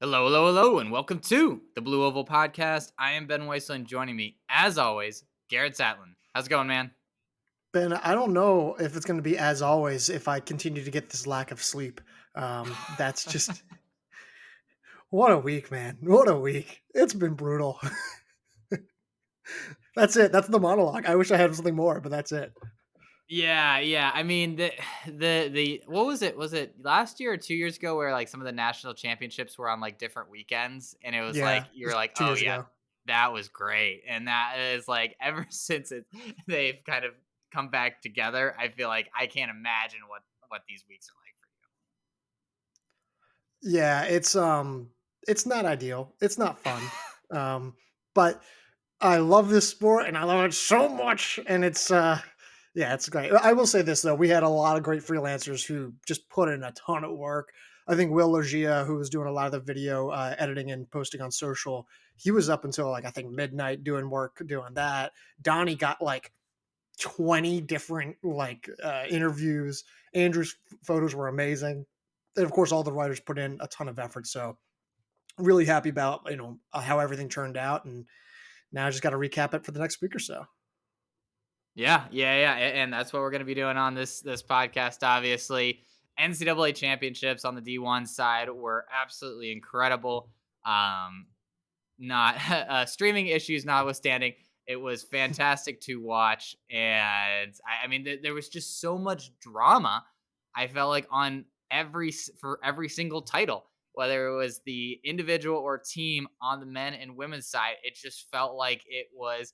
Hello, hello, hello, and welcome to the Blue Oval Podcast. I am Ben Weisel, and joining me, as always, Garrett Satlin. How's it going, man? Ben, I don't know if it's going to be as always if I continue to get this lack of sleep. That's just what a week, man. What a week. It's been brutal. That's it. That's the monologue. I wish I had something more, but that's it. Yeah. I mean, the what was it? Was it last year or 2 years ago where like some of the national championships were on like different weekends, and it was like Yeah, you were it's like, two oh years yeah, ago. that was great, and that is like ever since they've kind of come back together. I feel like I can't imagine what these weeks are like for Yeah, it's not ideal. It's not fun. Um, but I love this sport and I love it so much. And yeah, it's great. I will say this though, we had a lot of great freelancers who just put in a ton of work. I think Will Logia, who was doing a lot of the video editing and posting on social, he was up until like I think midnight doing work doing that. Donnie got like 20 different interviews. Andrew's photos were amazing. And of course, all the writers put in a ton of effort. So really happy about how everything turned out, and now I just got to recap it for the next week or so. Yeah, and that's what we're going to be doing on this podcast. Obviously, NCAA championships on the D1 side were absolutely incredible. Um, not streaming issues notwithstanding, it was fantastic to watch, and I mean, there was just so much drama. I felt like on for every single title, whether it was the individual or team on the men and women's side, it just felt like it was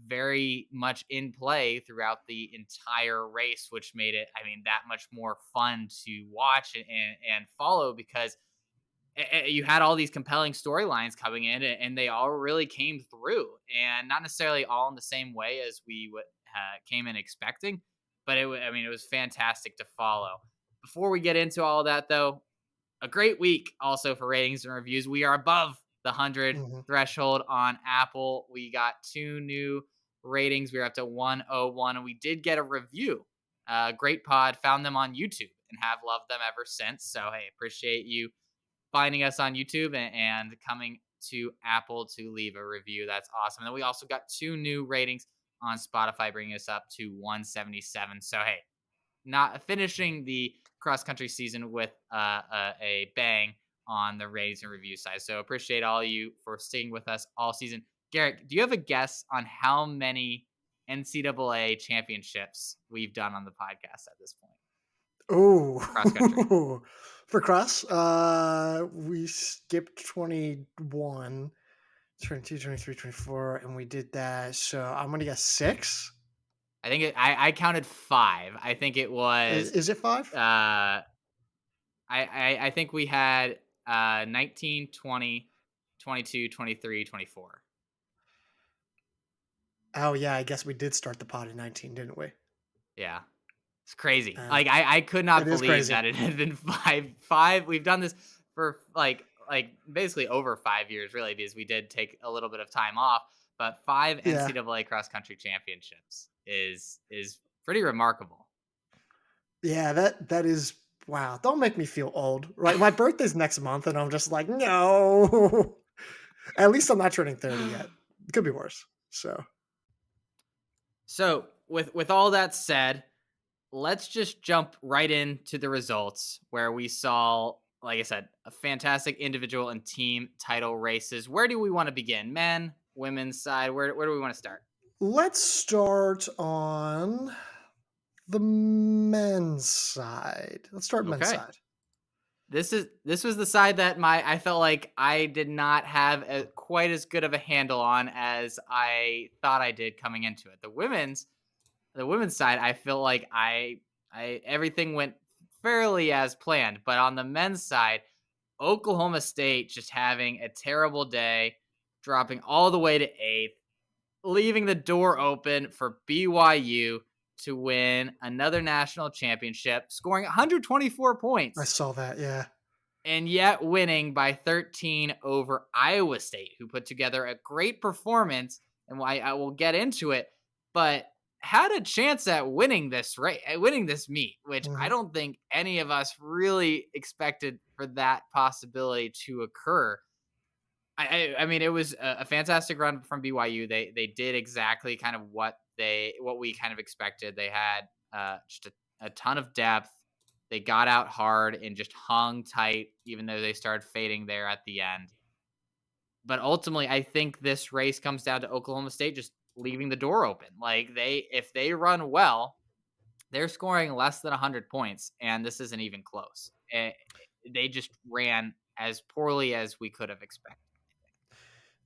very much in play throughout the entire race, which made it, I mean, that much more fun to watch and follow because you had all these compelling storylines coming in, and they all really came through, and not necessarily all in the same way as we came in expecting, but I mean, it was fantastic to follow. Before we get into all of that, though, a great week also for ratings and reviews. We are above the 100 Mhm. threshold on Apple. We got 2 new ratings. We are up to 101, and we did get a review. Great pod. Found them on YouTube and have loved them ever since. So hey, appreciate you finding us on YouTube and coming to Apple to leave a review. That's awesome. And then we also got 2 new ratings on Spotify, bringing us up to 177. So hey, not finishing the cross country season with a bang on the ratings and review side. So appreciate all you for sticking with us all season. Garrett, do you have a guess on how many NCAA championships we've done on the podcast at this point? Cross country. Oh, for cross, we skipped 21, 22, 23, 24, and we did that. So I'm going to guess six. I think I counted five. I think it was Is it five? I think we had 19, 20, 22, 23, 24. Oh, yeah. I guess we did start the pod in 19, didn't we? Yeah. It's crazy. Uh, Like I could it not is believe crazy. that it had been five. We've done this for like basically over 5 years, really, because we did take a little bit of time off. But five Yeah. NCAA cross country championships is pretty remarkable. Yeah. That is, wow. Don't make me feel old, right? My birthday's next month, and I'm just like, no. At least I'm not turning 30 yet. It could be worse. So, So with all that said, let's just jump right into the results where we saw, like I said, a fantastic individual and team title races. Where do we want to begin? Men, women's side? Where do we want to start? let's start on the men's side. Let's start men's Okay. side. This was the side that I felt like I did not have quite as good of a handle on as I thought I did coming into it. The women's side, I feel like I everything went fairly as planned, but on the men's side, Oklahoma State just having a terrible day, dropping all the way to 8th, leaving the door open for BYU to win another national championship, scoring 124 I points, saw that. Yeah. and yet winning by 13 over Iowa State, who put together a great performance. And I will get into it, but had a chance at winning this winning this meet, which I Mhm. don't think any of us really expected for that possibility to occur. I mean, it was a fantastic run from BYU. They did exactly kind of what we kind of expected. They had just a ton of depth. They got out hard and just hung tight, even though they started fading there at the end. But ultimately, I think this race comes down to Oklahoma State just leaving the door open. Like if they run well, they're scoring less than 100 points, and this isn't even close. They just ran as poorly as we could have expected.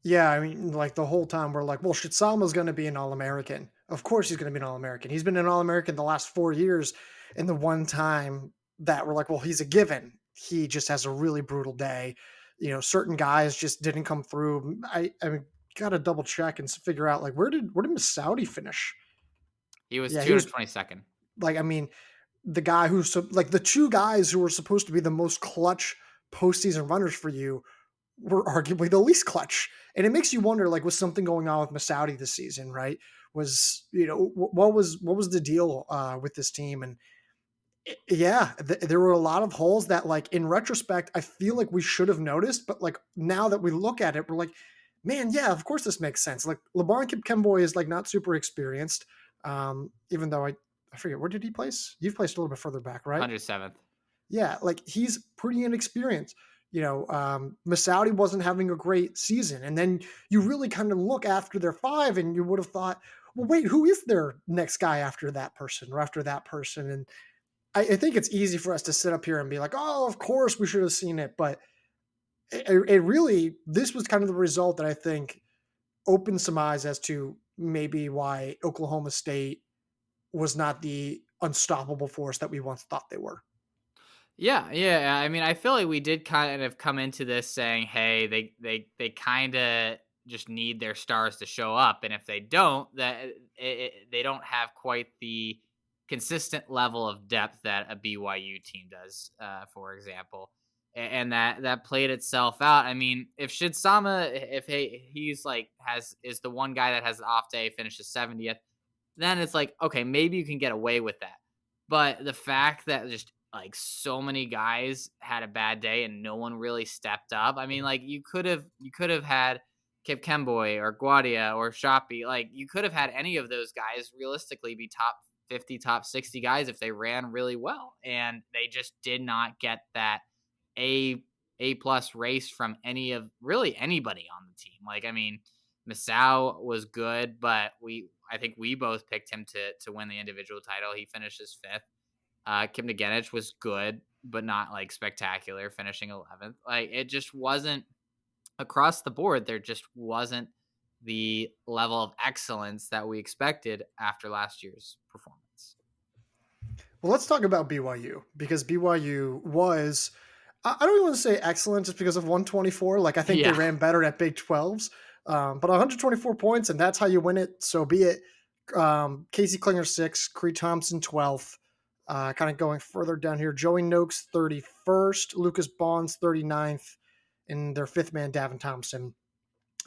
Yeah, I mean, like the whole time we're like, well, Shitsama's going to be an All American. Of course, he's going to be an All American. He's been an All American the last 4 years. And the one time that we're like, well, he's a given. He just has a really brutal day. Certain guys just didn't come through. I mean, got to double check and figure out like where did Miss Saudi finish? He was Yeah, he was 222nd. like, I mean, the guy who's like the two guys who were supposed to be the most clutch postseason runners for you were arguably the least clutch. And it makes you wonder, like, was something going on with Masaudi this season, right? Was what was the deal with this team? And yeah, there were a lot of holes that, like, in retrospect, I feel like we should have noticed, but like now that we look at it, we're like, man, yeah, of course this makes sense. Like LeBron Kemboy is like not super experienced, even though I forget where did he place. You've placed a little bit further back, right? 107th. Yeah, like he's pretty inexperienced. Masaudi wasn't having a great season. And then you really kind of look after their five and you would have thought, well, wait, who is their next guy after that person or after that person? And I think it's easy for us to sit up here and be like, oh, of course we should have seen it. But it really, this was kind of the result that I think opened some eyes as to maybe why Oklahoma State was not the unstoppable force that we once thought they were. Yeah, yeah. I mean, I feel like we did kind of come into this saying, "Hey, they kind of just need their stars to show up, and if they don't, they don't have quite the consistent level of depth that a BYU team does, for example." And that played itself out. I mean, if Shidsama, if he's like has is the one guy that has an off day, finishes 70th, then it's like, okay, maybe you can get away with that. But the fact that just like so many guys had a bad day and no one really stepped up. I mean, like you could have had Kip Kemboy or Guadia or Shoppy. Like you could have had any of those guys realistically be top 50, top 60 guys if they ran really well. And they just did not get that A plus race from any of really anybody on the team. Like, I mean, Masao was good, but I think we both picked him to win the individual title. He finishes fifth. Kim Nagenich was good, but not like spectacular, finishing 11th. Like it just wasn't across the board. There just wasn't the level of excellence that we expected after last year's performance. Well, let's talk about BYU because BYU was, I don't even want to say excellent just because of 124. Like, I think they Yeah. ran better at Big 12s, but 124 points, and that's how you win it. So be it. Casey Klinger, 6th, Cree Thompson, 12th. Kind of going further down here, Joey Noakes, 31st, Lucas Bonds, 39th, and their fifth man, Davin Thompson,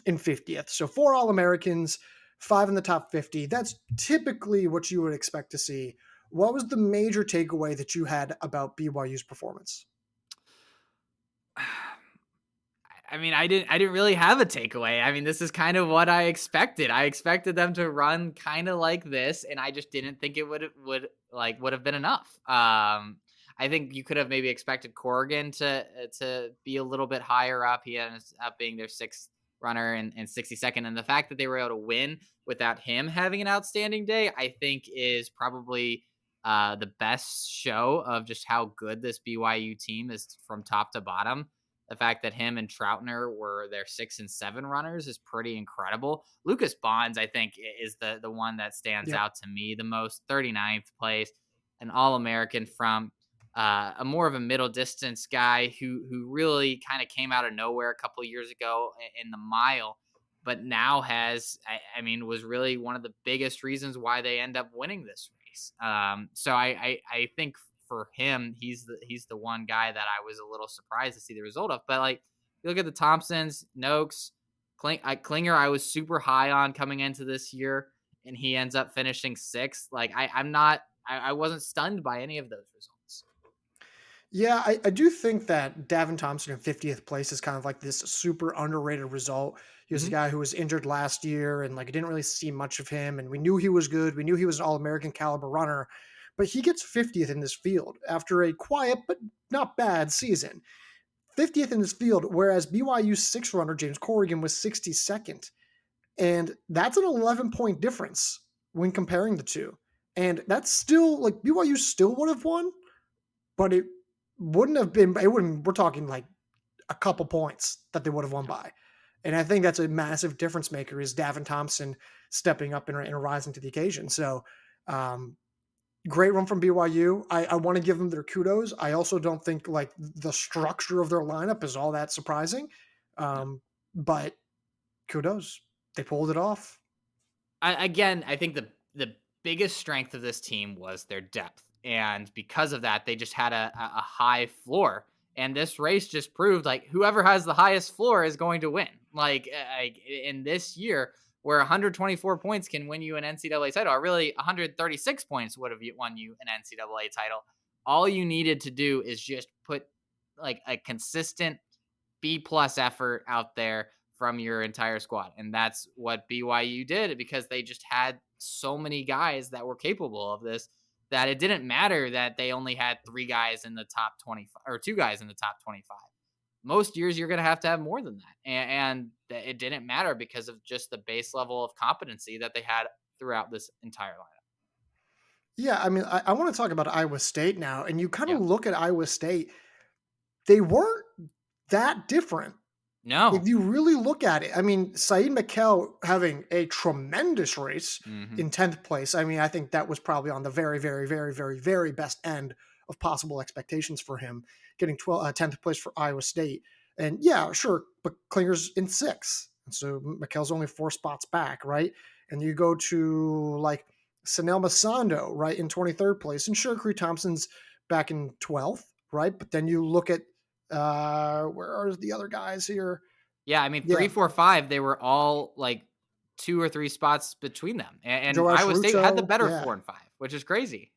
in 50th. So 4 All Americans, 5 in the top 50. That's typically what you would expect to see. What was the major takeaway that you had about BYU's performance? I mean, I didn't really have a takeaway. I mean, this is kind of what I expected. I expected them to run kind of like this, and I just didn't think it would have been enough. I think you could have maybe expected Corrigan to be a little bit higher up. He ends up being their sixth runner and 62nd, and the fact that they were able to win without him having an outstanding day, I think, is probably the best show of just how good this BYU team is from top to bottom. The fact that him and Troutner were their 6 and 7 runners is pretty incredible. Lucas Bonds, I think, is the one that stands Yep. out to me the most. 39th place, an All American from a more of a middle distance guy who really kind of came out of nowhere a couple of years ago in the mile, but now I mean, was really one of the biggest reasons why they end up winning this race. So I think for him, he's the one guy that I was a little surprised to see the result of. But like, you look at the Thompsons, Noakes, Klinger, I was super high on coming into this year, and he ends up finishing sixth. Like I'm not, I wasn't stunned by any of those results. Yeah, I do think that Davin Thompson in 50th place is kind of like this super underrated result. He was a Hmm. guy who was injured last year and like I didn't really see much of him. And we knew he was good. We knew he was an All American caliber runner, but he gets 50th in this field after a quiet but not bad season. 50th in this field, whereas BYU's sixth runner, James Corrigan, was 62nd. And that's an 11-point difference when comparing the two. And that's still like BYU still would have won, but it wouldn't have been, it wouldn't, we're talking like a couple points that they would have won by. And I think that's a massive difference maker is Davin Thompson stepping up and rising to the occasion. So, um, great run from BYU. I want to give them their kudos. I also don't think like the structure of their lineup is all that surprising. Um, but kudos. They pulled it off. I think the biggest strength of this team was their depth, and because of that, they just had a high floor. And this race just proved like whoever has the highest floor is going to win. Like in this year, where 124 points can win you an NCAA title, or really 136 points would have won you an NCAA title. All you needed to do is just put like a consistent B plus effort out there from your entire squad. And that's what BYU did because they just had so many guys that were capable of this that it didn't matter that they only had three guys in the top 25 or two guys in the top 25. Most years you're going to have more than that. And it didn't matter because of just the base level of competency that they had throughout this entire lineup. Yeah, I mean, I want to talk about Iowa State now. And you kind of Yeah. look at Iowa State, they weren't that different. If No. you really look at it, I mean, Saeed Mikkel having a tremendous race Hmm. in 10th place. I mean, I think that was probably on the very, very, very, very, very best end of possible expectations for him, getting 10th place for Iowa State. And yeah, sure, but Klinger's in sixth. And so Mikkel's only 4 spots back, right? And you go to like Sanel Masando, right, in 23rd place. And sure, Cree Thompson's back in 12th, right? But then you look at where are the other guys here? Yeah, I mean, Yeah, 3, 4, 5, they were all like 2 or 3 spots between them, and Joash Iowa State had the Ruto, better yeah, 4 and 5, which is crazy.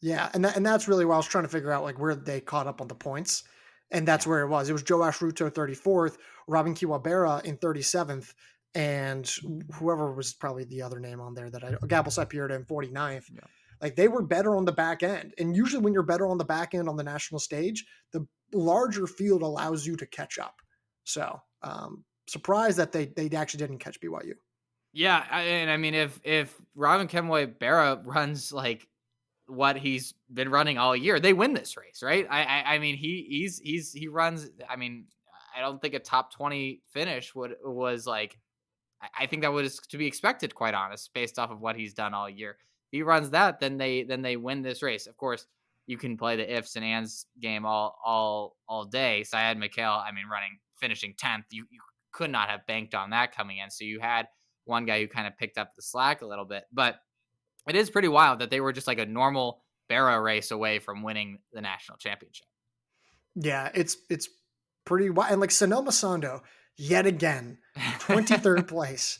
yeah, and that's really what I was trying to figure out, like where they caught up on the points, and that's Yeah, where it was. It was Joash Ruto 34th, Robin Kiwabera in 37th, and whoever was probably the other name on there that Gabble Sapierda in 49th. yeah. Like they were better on the back end, and usually when you're better on the back end on the national stage, the larger field allows you to catch up. So surprised that they actually didn't catch BYU. Yeah, and I mean, if Robin Kemway Barra runs like what he's been running all year, they win this race, right? I mean, he runs. I mean, I don't think a top 20 finish was like. I think that was to be expected, quite honest, based off of what he's done all year. If he runs that, then they win this race. Of course, you can play the ifs and ands game all day. Syed Mikhail, I mean, finishing 10th, you could not have banked on that coming in. So you had one guy who kind of picked up the slack a little bit, but it is pretty wild that they were just like a normal Barra race away from winning the national championship. Yeah, it's pretty wild. And like Sanel Masando, yet again, 23rd place.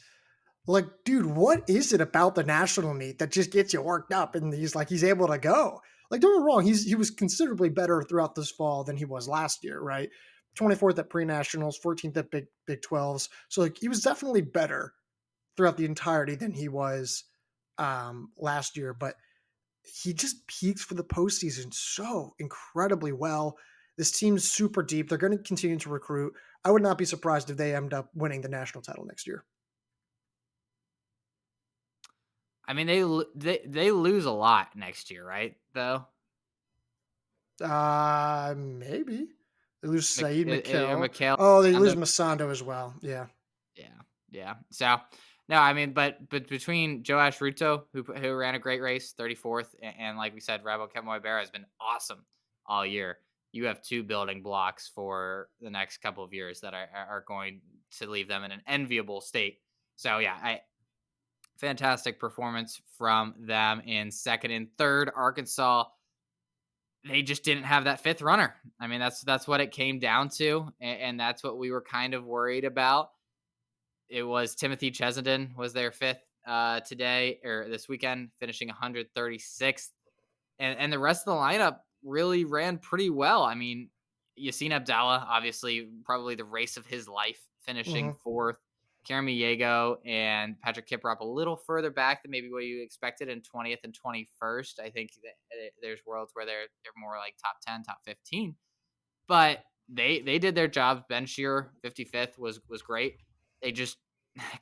Like, dude, what is it about the national meet that just gets you worked up and he's able to go? Like, don't get me wrong, he was considerably better throughout this fall than he was last year, right? 24th at pre-nationals, 14th at Big 12s. So like he was definitely better throughout the entirety than he was last year, but he just peaks for the postseason so incredibly well. This team's super deep. They're going to continue to recruit. I would not be surprised if they end up winning the national title next year. I mean, they lose a lot next year, right? Though Maybe they lose Saeed Mikhail. Mikhail, Oh, they lose Masando as well. Yeah, yeah, yeah. So no, I mean, but between Joash Ruto, who ran a great race, 34th, and like we said, Rabo Kemoibera has been awesome all year. You have two building blocks for the next couple of years that are going to leave them in an enviable state. So yeah, fantastic performance from them in second and third. Arkansas, they just didn't have that fifth runner. I mean, that's what it came down to, and that's what we were kind of worried about. It was Timothy Chesenden was their fifth today or this weekend, finishing 136th. And the rest of the lineup really ran pretty well. I mean, Yassine Abdallah, obviously, probably the race of his life, finishing Mhm. fourth. Jeremy Yeago and Patrick Kiprop a little further back than maybe what you expected in 20th and 21st. I think that there's worlds where they're more like top 10, top 15, but they did their job. Ben Shearer, 55th, was great. They just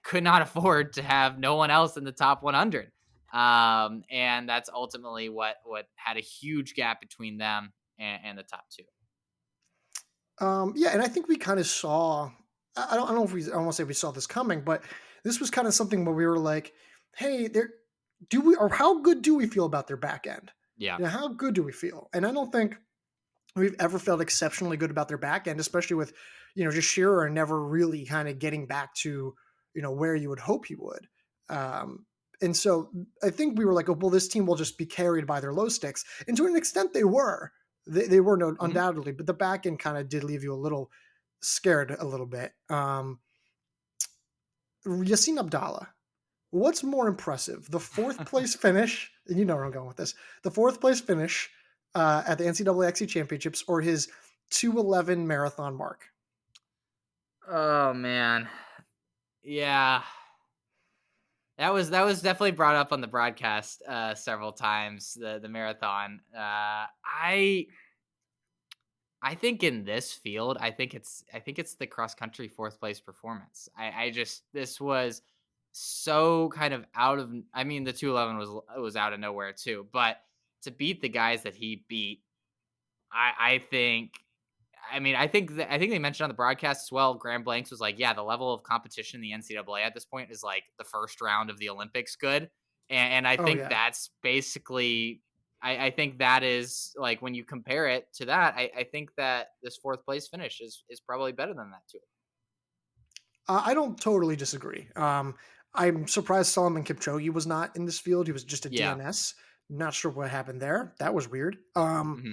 could not afford to have no one else in the top 100. And that's ultimately what had a huge gap between them and the top two. Yeah, and I think we kind of saw. I don't know if we. I don't want to say we saw this coming, but this was kind of something where we were like, "Hey, there, do we or how good do we feel about their back end? Yeah. You know, how good do we feel?" And I don't think we've ever felt exceptionally good about their back end, especially with, just Shearer never really kind of getting back to, where you would hope he would. Um, and so I think we were like, oh, well, this team will just be carried by their low sticks. And to an extent, they were. They were no, Mhm. undoubtedly, but the back end kind of did leave you a little scared a little bit. Yassine Abdallah, what's more impressive, the fourth place finish? And you know where I'm going with this. The fourth place finish at the NCAA XC Championships, or his 2:11 marathon mark? Oh man. Yeah. That was definitely brought up on the broadcast several times, the marathon. I think in this field, I think it's the cross country fourth place performance. I just this was so kind of out of, I mean, the 211 was out of nowhere too, but to beat the guys that he beat, I think, I think they mentioned on the broadcast as well. Graham Blanks was like, "Yeah, the level of competition in the NCAA at this point is like the first round of the Olympics good," and I Oh think yeah. that's basically. I think that is like when you compare it to that. I think that this fourth place finish is probably better than that too. I don't totally disagree. I'm surprised Solomon Kipchoge was not in this field. He was just a Yeah. DNS. Not sure what happened there. That was weird. Hmm.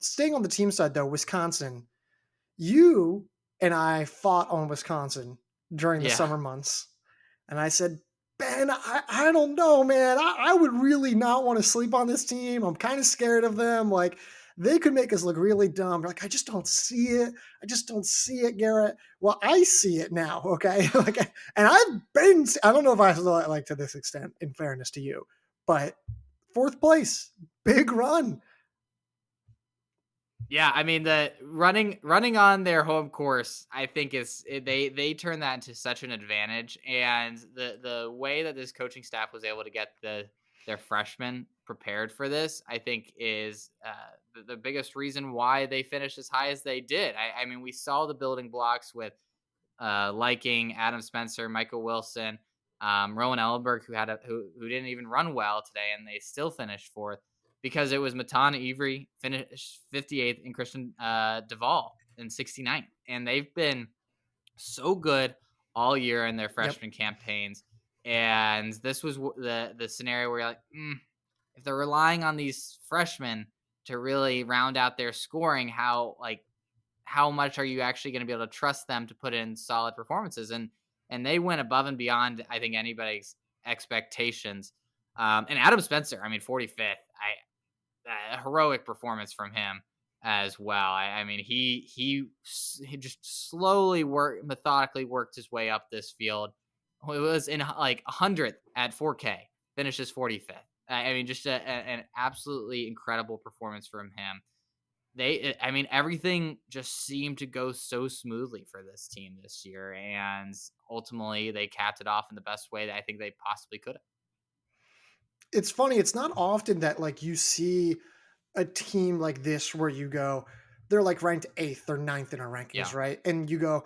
Staying on the team side though, Wisconsin, you and I fought on Wisconsin during the Yeah. summer months. And I said, Ben, I don't know, man. I would really not want to sleep on this team. I'm kind of scared of them. Like, they could make us look really dumb. Like, I just don't see it. I just don't see it, Garrett. Well, I see it now. Okay. Like, and I don't know if I saw it like to this extent, in fairness to you, but fourth place, big run. Yeah, I mean, the running on their home course, I think they turn that into such an advantage, and the way that this coaching staff was able to get their freshmen prepared for this, I think, is the biggest reason why they finished as high as they did. I mean, we saw the building blocks with Liking, Adam Spencer, Michael Wilson, Rowan Ellenberg, who didn't even run well today, and they still finished fourth because it was Matan Avery finished 58th and Christian Duvall in 69th, and they've been so good all year in their Yep. freshman campaigns. And this was the scenario where you're like, if they're relying on these freshmen to really round out their scoring, how much are you actually going to be able to trust them to put in solid performances? And they went above and beyond, I think, anybody's expectations. And Adam Spencer, I mean, 45th, a heroic performance from him as well. I mean, he just slowly methodically worked his way up this field. It was in like 100th at 4K, finishes 45th. I mean, just an absolutely incredible performance from him. I mean, everything just seemed to go so smoothly for this team this year, and ultimately they capped it off in the best way that I think they possibly could have. It's funny. It's not often that like you see a team like this where you go, they're like ranked eighth or ninth in our rankings, Yeah, right? And you go,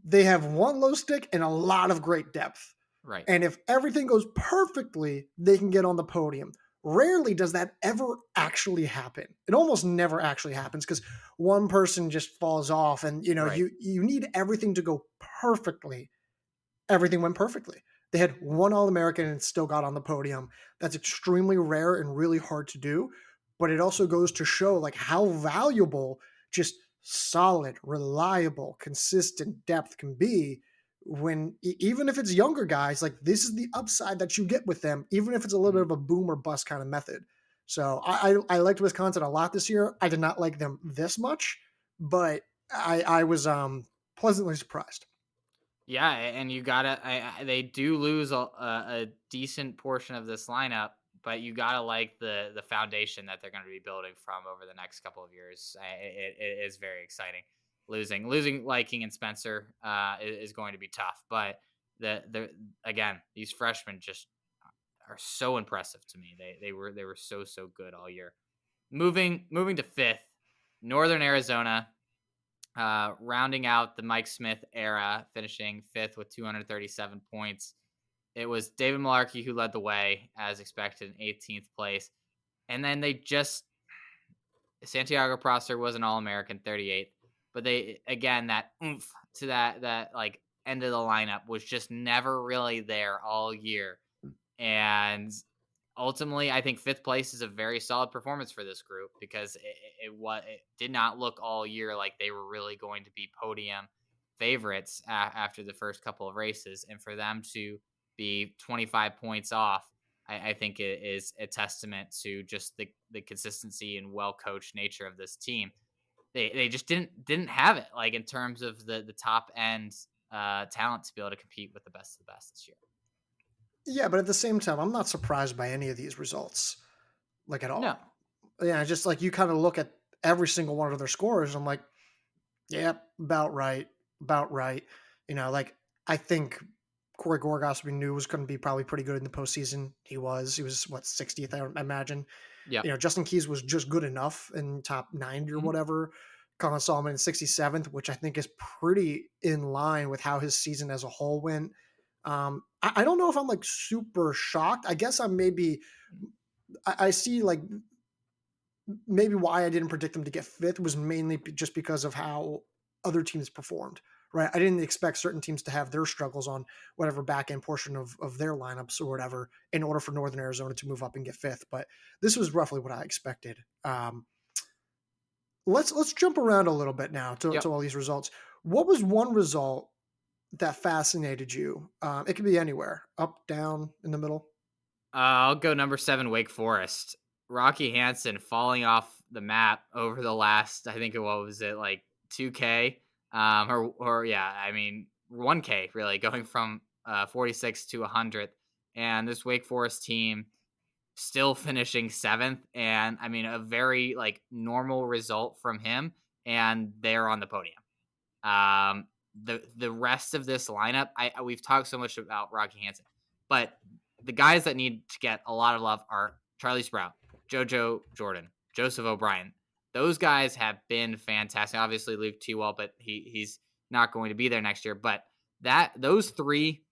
they have one low stick and a lot of great depth. right, And if everything goes perfectly, they can get on the podium. Rarely does that ever actually happen. It almost never actually happens because one person just falls off, and right. you need everything to go perfectly. Everything went perfectly. They had one All American and still got on the podium. That's extremely rare and really hard to do. But it also goes to show like how valuable just solid, reliable, consistent depth can be when even if it's younger guys, like this is the upside that you get with them, even if it's a little bit Mhm. of a boom or bust kind of method. So I liked Wisconsin a lot this year. I did not like them this much, but I was pleasantly surprised. Yeah, and you gotta. They do lose a decent portion of this lineup, but you gotta like the foundation that they're going to be building from over the next couple of years. It is very exciting. Losing Liking and Spencer is going to be tough, but the again these freshmen just are so impressive to me. They were so good all year. Moving to fifth, Northern Arizona, rounding out the Mike Smith era, finishing fifth with 237 points. It was David Mularkey who led the way, as expected, in 18th place. And then they just Santiago Prosser was an All American, 38th. But they again that oomph to that like end of the lineup was just never really there all year. And ultimately, I think fifth place is a very solid performance for this group because it did not look all year like they were really going to be podium favorites after the first couple of races, and for them to be 25 points off, I think it is a testament to just the consistency and well coached nature of this team. They just didn't have it like in terms of the top end talent to be able to compete with the best of the best this year. Yeah, but at the same time, I'm not surprised by any of these results, like at No. all. Yeah, just like you kind of look at every single one of their scores, I'm like, yeah, about right, about right. Like I think Corey Gorgas we knew was going to be probably pretty good in the postseason. He was what 60th, I imagine. Yep. Justin Keys was just good enough in top 90 or Mhm. whatever. Colin Solomon in 67th, which I think is pretty in line with how his season as a whole went. I don't know if I'm like super shocked. I guess I'm maybe I see like maybe why I didn't predict them to get fifth was mainly just because of how other teams performed. Right, I didn't expect certain teams to have their struggles on whatever back end portion of their lineups or whatever in order for Northern Arizona to move up and get fifth. But this was roughly what I expected. Let's jump around a little bit now to Yep. all these results. What was one result that fascinated you? It could be anywhere, up, down, in the middle. I'll go number 7, Wake Forest. Rocky Hansen falling off the map over the last, I think it what was it like 2K, or yeah, I mean 1K really going from 46 to 100, and this Wake Forest team still finishing seventh, and I mean a very like normal result from him, and they're on the podium. The rest of this lineup, we've talked so much about Rocky Hansen, but the guys that need to get a lot of love are Charlie Sprout, JoJo Jordan, Joseph O'Brien. Those guys have been fantastic. Obviously, Luke T. but he's not going to be there next year. But that those three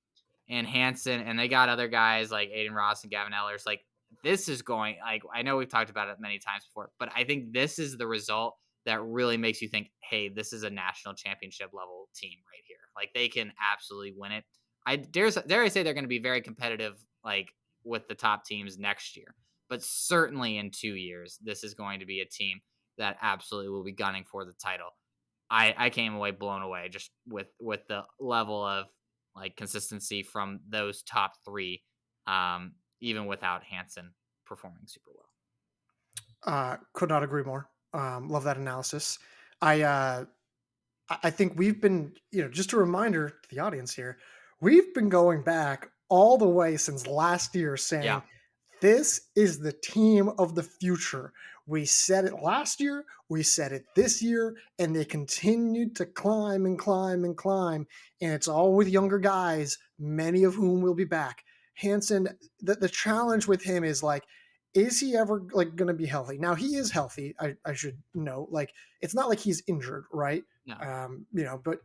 and Hanson, and they got other guys like Aiden Ross and Gavin Ellers. Like this is going like I know we've talked about it many times before, but I think this is the result that really makes you think, hey, this is a national championship level team right here. Like they can absolutely win it. I dare I say they're going to be very competitive, like with the top teams next year. But certainly in 2 years, this is going to be a team that absolutely will be gunning for the title. I came away blown away just with the level of like consistency from those top three, even without Hansen performing super well. Could not agree more. Love that analysis. I uh, I think we've been, just a reminder to the audience here, we've been going back all the way since last year Yeah, saying this is the team of the future. We said it last year, we said it this year, and they continued to climb and climb and climb. And it's all with younger guys, many of whom will be back. Hanson, the challenge with him is like, is he ever like going to be healthy? Now he is healthy. I should know. Like it's not like he's injured, right? no, But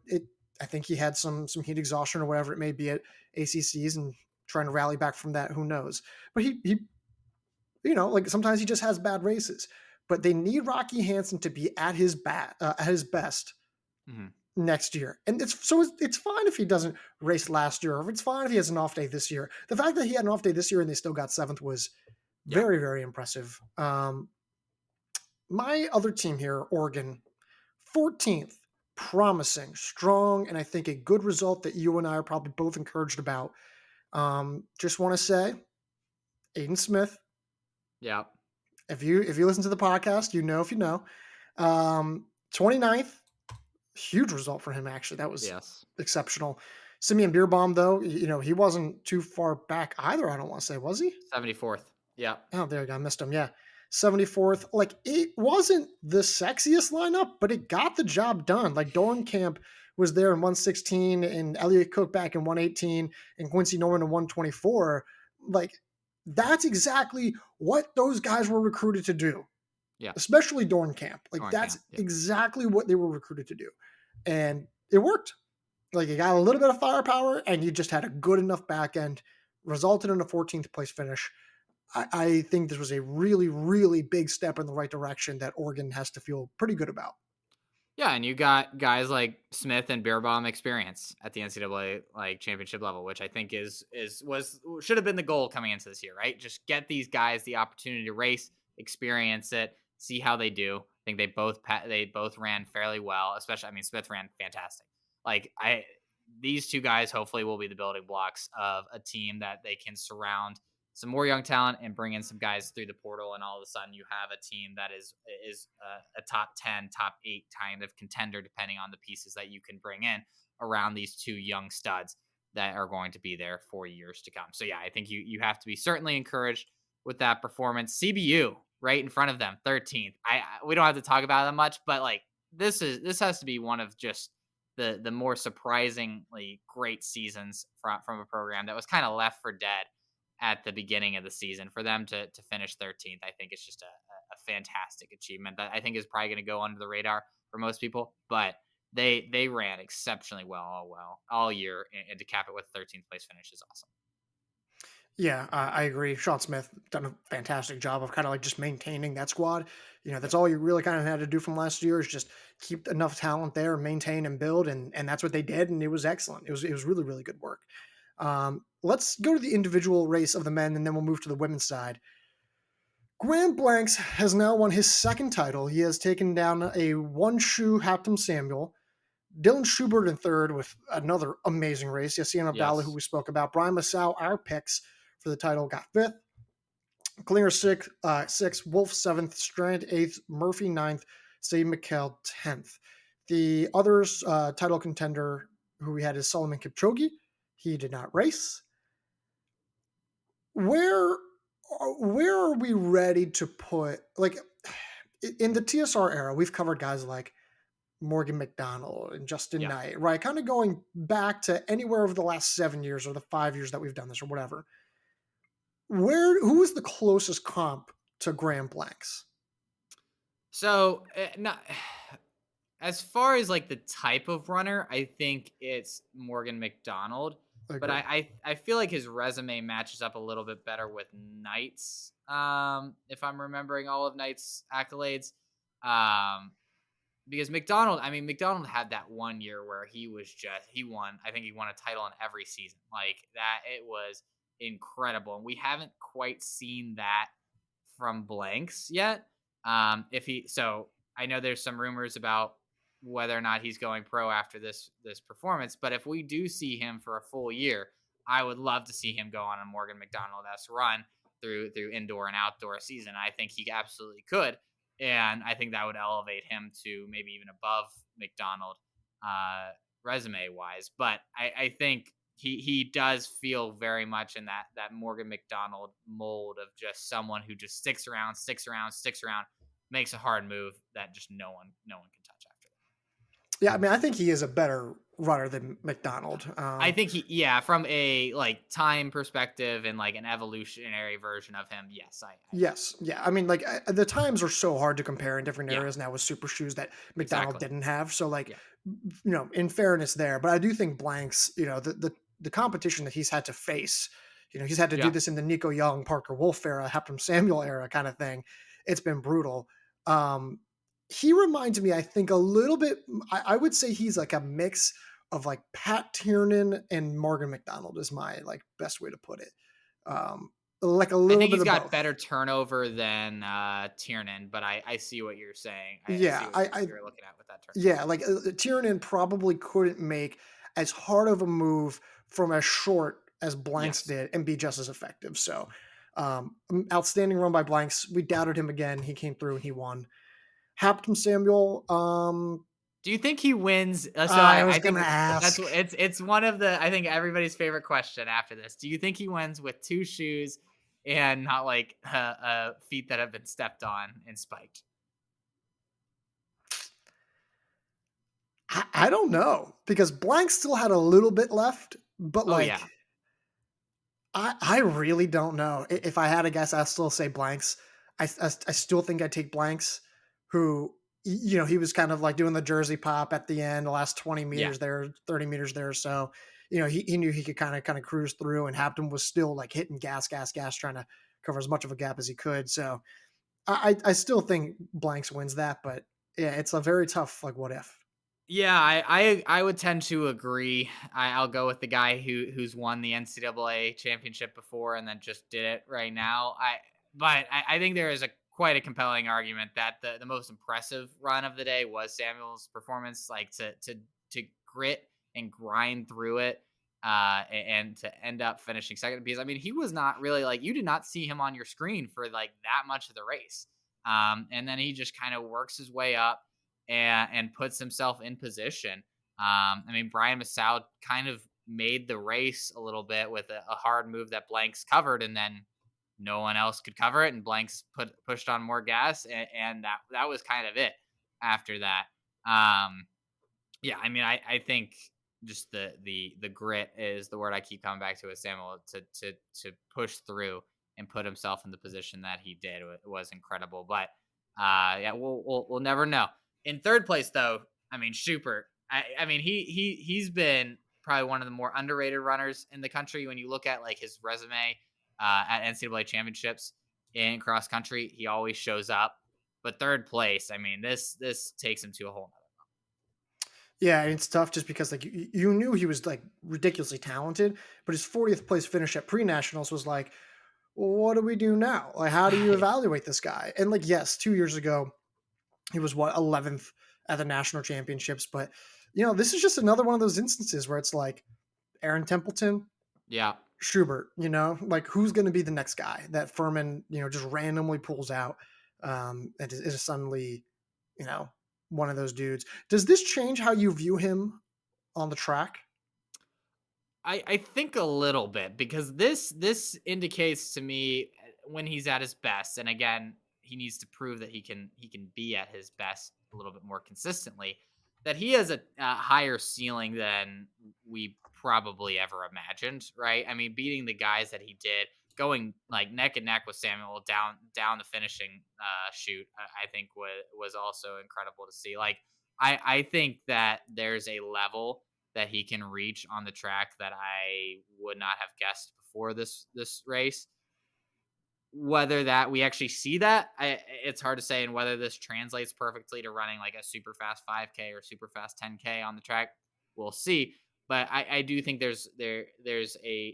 I think he had some heat exhaustion or whatever it may be at ACCs and trying to rally back from that. Who knows? But he like sometimes he just has bad races. But they need Rocky Hansen to be at his best hmm next year, and it's fine if he doesn't race last year, or if it's fine if he has an off day this year. The fact that he had an off day this year and they still got seventh was yeah, very very impressive. My other team here, Oregon, 14th. promising, strong, and I think a good result that you and I are probably both encouraged about. Just want to say, Aiden Smith, Yeah. if you listen to the podcast, you know if you know. 29th, huge result for him actually. That was Yes. exceptional. Simeon Beerbaum, though, he wasn't too far back either. I don't want to say, was he? 74th. Yeah. Oh, there you go. I missed him. Yeah. 74th. Like, it wasn't the sexiest lineup, but it got the job done. Like, Dornkamp was there in 116 and Elliot Cook back in 118 and Quincy Norman in 124. Like, that's exactly what those guys were recruited to do, Yeah. especially Dornkamp. Like, that's Camp. Yeah. exactly what they were recruited to do. And it worked. Like, you got a little bit of firepower and you just had a good enough back end, resulted in a 14th place finish. I think this was a really, really big step in the right direction that Oregon has to feel pretty good about. Yeah, and you got guys like Smith and Beerbaum experience at the NCAA like championship level, which I think was should have been the goal coming into this year, right? Just get these guys the opportunity to race, experience it, see how they do. I think they both ran fairly well. Especially, I mean, Smith ran fantastic. Like these two guys hopefully will be the building blocks of a team that they can surround some more young talent and bring in some guys through the portal, and all of a sudden you have a team that is a top 10, top 8 kind of contender, depending on the pieces that you can bring in around these two young studs that are going to be there for years to come. So yeah, I think you have to be certainly encouraged with that performance. CBU right in front of them, 13th. We don't have to talk about them much, but like this has to be one of just the more surprisingly great seasons from a program that was kind of left for dead at the beginning of the season. For them to finish 13th, I think it's just a fantastic achievement that I think is probably going to go under the radar for most people. But they ran exceptionally all year, and to cap it with 13th place finish is awesome. Yeah, I agree. Sean Smith done a fantastic job of kind of like just maintaining that squad. That's Yep. all you really kind of had to do from last year is just keep enough talent there, maintain and build, and that's what they did, and it was excellent. It was really really good work. Let's go to the individual race of the men, and then we'll move to the women's side. Graham Blanks has now won his second title. He has taken down a one-shoe Habtom Samuel. Dylan Schubert in third with another amazing race. Yassine Abdallah, who Yes. we spoke about. Brian Masau, our picks for the title, got fifth. Klinger sixth. Wolf seventh. Strand eighth. Murphy ninth. Sadie McHale 10th. The others, title contender who we had is Solomon Kipchoge. He did not race. Where where are we ready to put, like, in the TSR era? We've covered guys like Morgan McDonald and Justin Yeah. Knight, right? Kind of going back to anywhere over the last 7 years or the 5 years that we've done this or whatever. Who is the closest comp to Graham Blanks? So not as far as like the type of runner, I think it's Morgan McDonald. I But agree. I feel like his resume matches up a little bit better with Knight's. If I'm remembering all of Knight's accolades. Um, because McDonald had that one year where he won. I think he won a title in every season. Like that, it was incredible, and we haven't quite seen that from Blanks yet. If he so I know there's some rumors about whether or not he's going pro after this performance, but if we do see him for a full year, I would love to see him go on a Morgan McDonald-esque run through indoor and outdoor season. I think he absolutely could, and I think that would elevate him to maybe even above McDonald uh, resume wise. But I think he does feel very much in that Morgan McDonald mold of just someone who just sticks around, makes a hard move that just no one can touch after that. Yeah, I mean, I think he is a better runner than McDonald. I think yeah, from a like time perspective and like an evolutionary version of him, yes, I agree. Yes, yeah. I mean, like, the times are so hard to compare in different Yeah, areas now with super shoes that McDonald exactly. didn't have. So, like, Yeah, in fairness there, but I do think Blanks, the competition that he's had to face, he's had to do yeah, this in the Nico Young, Parker Wolf era, Heptam Samuel era kind of thing. It's been brutal. Um, he reminds me, I think, a little bit. I would say he's like a mix of like Pat Tiernan and Morgan McDonald is my like best way to put it. Um, like a I little think bit he's of got both. better turnover than Tiernan, but I see what you're saying. I see Yeah, what you're looking at with that turnover. yeah, like Tiernan probably couldn't make as hard of a move from as short as Blanks Yes. did and be just as effective. So, outstanding run by Blanks. We doubted him again. He came through and he won. Habtom Samuel. Do you think he wins? So I was I think gonna that's ask. it's one of the I think everybody's favorite question after this. Do you think he wins with two shoes and not like feet that have been stepped on and spiked? I don't know because Blanks still had a little bit left, but Oh yeah, I really don't know. If I had a guess, I still say Blanks. I still think I'd take Blanks, who he was kind of like doing the jersey pop at the end, the last 20 yeah. meters there, 30 meters there. So he knew he could kind of cruise through, and Hampton was still like hitting gas, gas, gas, trying to cover as much of a gap as he could. So I still think Blanks wins that, but yeah, it's a very tough like what if. Yeah, I would tend to agree. I'll go with the guy who's won the NCAA championship before and then just did it right now. I think there is a quite a compelling argument that the most impressive run of the day was Samuel's performance, like to grit and grind through it, and to end up finishing second. Because I mean, he was not really like you did not see him on your screen for like that much of the race, and then he just kind of works his way up and puts himself in position. I mean, Brian Massoud kind of made the race a little bit with a hard move that Blanks covered, and then no one else could cover it, and Blanks pushed on more gas, and that was kind of it after that. Um, yeah, I mean, I think just the grit is the word I keep coming back to with Samuel to push through and put himself in the position that he did was incredible. But yeah, we'll never know. In third place though, I mean Schubert. I mean he's been probably one of the more underrated runners in the country when you look at like his resume at NCAA championships in cross country. He always shows up. But third place, I mean this takes him to a whole nother. Yeah, and it's tough just because like you knew he was like ridiculously talented, but his 40th place finish at pre nationals was like, well, what do we do now? Like, how do you Right. evaluate this guy? And like, yes, 2 years ago he was what 11th at the national championships, but this is just another one of those instances where it's like Aaron Templeton, Yeah. Schubert, like who's going to be the next guy that Furman, just randomly pulls out, and is suddenly, you know, one of those dudes. Does this change how you view him on the track? I think a little bit because this indicates to me when he's at his best, and again, he needs to prove that he can be at his best a little bit more consistently. That he has a higher ceiling than we probably ever imagined, right? I mean, beating the guys that he did, going like neck and neck with Samuel down the finishing shoot, I think was also incredible to see. Like, I think that there's a level that he can reach on the track that I would not have guessed before this race. Whether that we actually see that, it's hard to say, and whether this translates perfectly to running like a super fast 5K or super fast 10K on the track, we'll see. But I do think there's a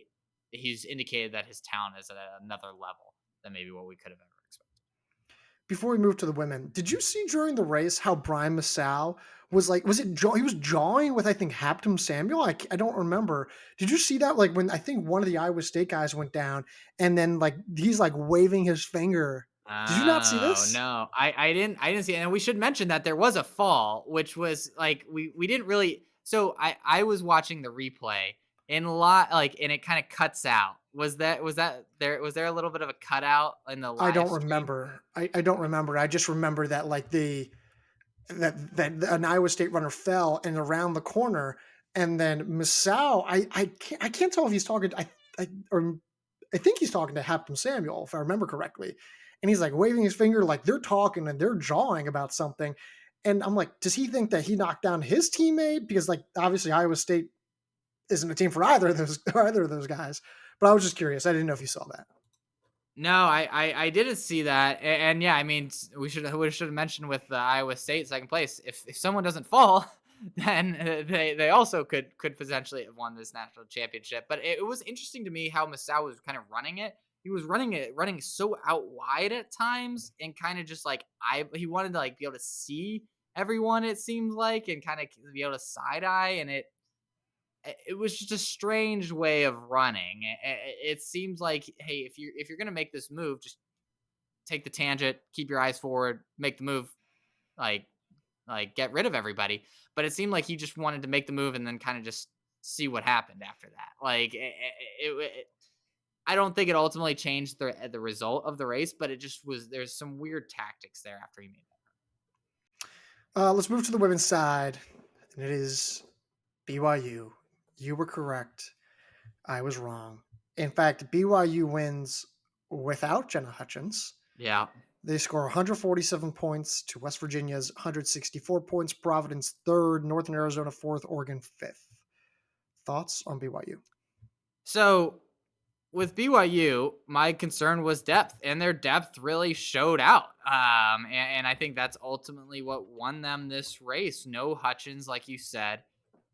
he's indicated that his talent is at another level than maybe what we could have ever expected. Before we move to the women, did you see during the race how Brian Massau was like? Was it he was jawing with I think Habtom Samuel? I don't remember. Did you see that? Like when I think one of the Iowa State guys went down, and then like he's like waving his finger. Did you not see Oh, this? no. I didn't see it, and we should mention that there was a fall, which was, like, we didn't really so I was watching the replay and a lot like, and it kinda cuts out. Was there a little bit of a cutout in the I live don't stream? remember. I don't remember. I just remember that like that an Iowa State runner fell and around the corner, and then Masau. I can't tell if he's talking. Or I think he's talking to Habtom Samuel if I remember correctly, and he's like waving his finger like they're talking and they're jawing about something, and I'm like, does he think that he knocked down his teammate because like obviously Iowa State isn't a team for either of those either of those guys, but I was just curious. I didn't know if you saw that. No, I didn't see that, and yeah, I mean, we should have mentioned with the Iowa State second place, if someone doesn't fall, then they also could potentially have won this national championship. But it was interesting to me how Masao was kind of running it he was running so out wide at times, and kind of just like he wanted to like be able to see everyone, it seemed like, and kind of be able to side eye, and it was just a strange way of running. It seems like, hey, if you're gonna make this move, just take the tangent, keep your eyes forward, make the move, like get rid of everybody. But it seemed like he just wanted to make the move and then kind of just see what happened after that. I don't think it ultimately changed the result of the race, but it just was, there's some weird tactics there after he made Let's move to the women's side, and it is BYU. You were correct. I was wrong. In fact, BYU wins without Jenna Hutchins. that. Yeah. They score 147 points to West Virginia's 164 points. Providence third, Northern Arizona fourth, Oregon fifth. Thoughts on BYU? So with BYU, my concern was depth, and their depth really showed out. And I think that's ultimately what won them this race. No Hutchins, like you said,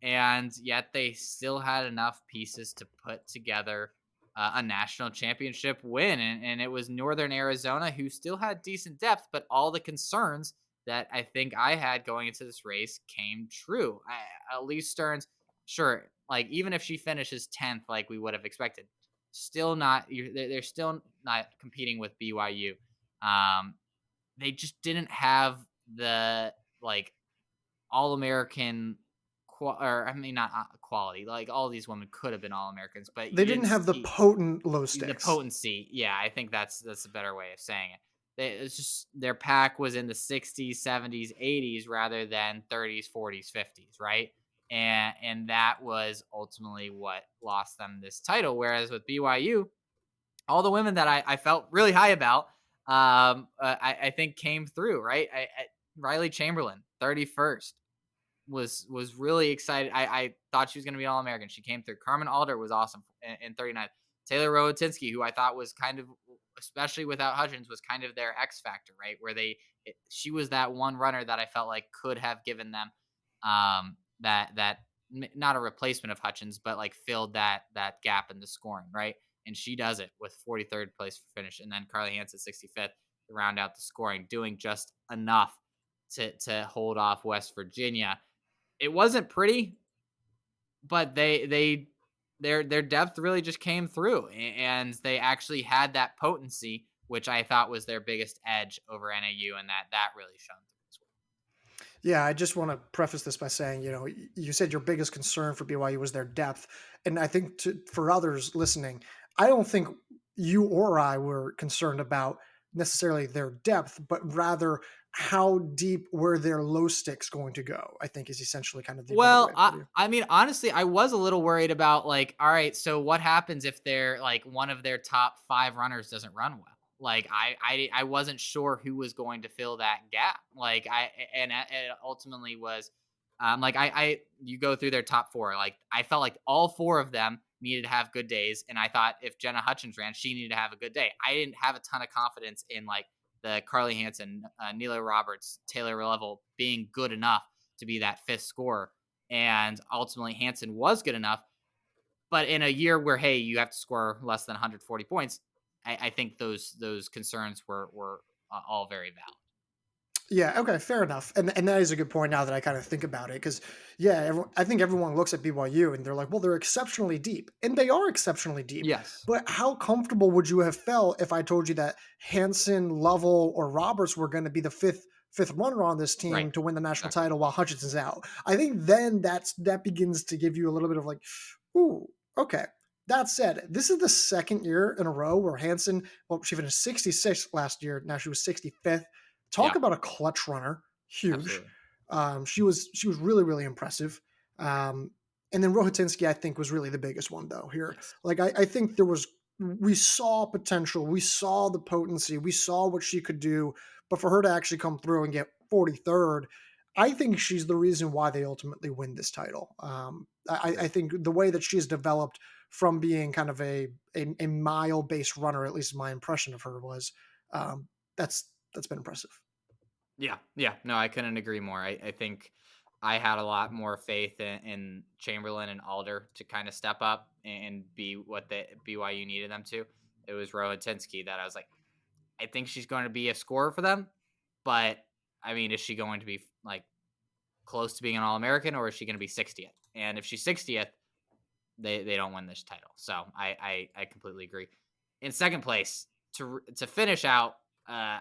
and yet they still had enough pieces to put together a national championship win. And it was Northern Arizona who still had decent depth, but all the concerns that I think I had going into this race came true. Elise Stearns, sure, like even if she finishes 10th, like we would have expected, still not. They're still not competing with BYU. Um, they just didn't have the like all American, or I mean not quality. Like all these women could have been all Americans, but They you didn't didn't have the see potent low the stakes. potency. Yeah, I think that's a better way of saying it. It's just their pack was in the 60s, 70s, 80s rather than 30s, 40s, 50s, right? And that was ultimately what lost them this title. Whereas with BYU, all the women that I felt really high about, I think came through, right? Riley Chamberlain, 31st, was really excited. I thought she was going to be All American. She came through. Carmen Alder was awesome in 39th. Taylor Rohotinsky, who I thought was kind of, especially without Hutchins, was kind of their X factor, right? Where she was that one runner that I felt like could have given them that not a replacement of Hutchins, but like filled that gap in the scoring, right? And she does it with 43rd place for finish, and then Carly Hansen 65th to round out the scoring, doing just enough to hold off West Virginia. It wasn't pretty, but their depth really just came through, and they actually had that potency, which I thought was their biggest edge over NAU, and that really shone through as Yeah, I just want to preface this by saying, you said your biggest concern for BYU was their depth, and I think for others listening, I don't think you or I were concerned about necessarily their depth, but rather how deep were their low sticks going to go. I think is essentially kind of the better way Well, to put I it. I mean, honestly, I was a little worried about like, all right, so what happens if they're like one of their top 5 runners doesn't run well? Like I wasn't sure who was going to fill that gap. Like it ultimately was like I you go through their top 4. Like I felt like all 4 of them needed to have good days, and I thought if Jenna Hutchins ran, she needed to have a good day. I didn't have a ton of confidence in like the Carly Hansen, Neela Roberts, Taylor Level being good enough to be that 5th scorer, and ultimately Hansen was good enough. But in a year where, hey, you have to score less than 140 points, I think those concerns were all very valid. Yeah. Okay. Fair enough. And that is a good point now that I kind of think about it, because yeah, I think everyone looks at BYU and they're like, well, they're exceptionally deep, and they are exceptionally deep. Yes. But how comfortable would you have felt if I told you that Hanson, Lovell, or Roberts were going to be the fifth runner on this Right. team to win the national Exactly. title while Hutchinson's out? I think then that begins to give you a little bit of like, ooh, okay. That said, this is the second year in a row where Hanson, well, she finished 66th last year. Now she was 65th. Talk Yeah. about a clutch runner, huge. Absolutely. She was really really impressive. And then Rohotinsky, I think, was really the biggest one though here. Yes. Like I think we saw potential, we saw the potency, we saw what she could do, but for her to actually come through and get 43rd, I think she's the reason why they ultimately win this title. I Agree. think the way that she's developed from being kind of a mile based runner, at least my impression of her was, um, that's been impressive. Yeah, yeah. No, I couldn't agree more. I think I had a lot more faith in Chamberlain and Alder to kind of step up and be what the BYU needed them to. it was Rohatinsky that I was like, I think she's going to be a scorer for them, but I mean, is she going to be like close to being an All American, or is she going to be 60th? And if she's 60th, they don't win this title. So I completely agree. In second place, to finish out, I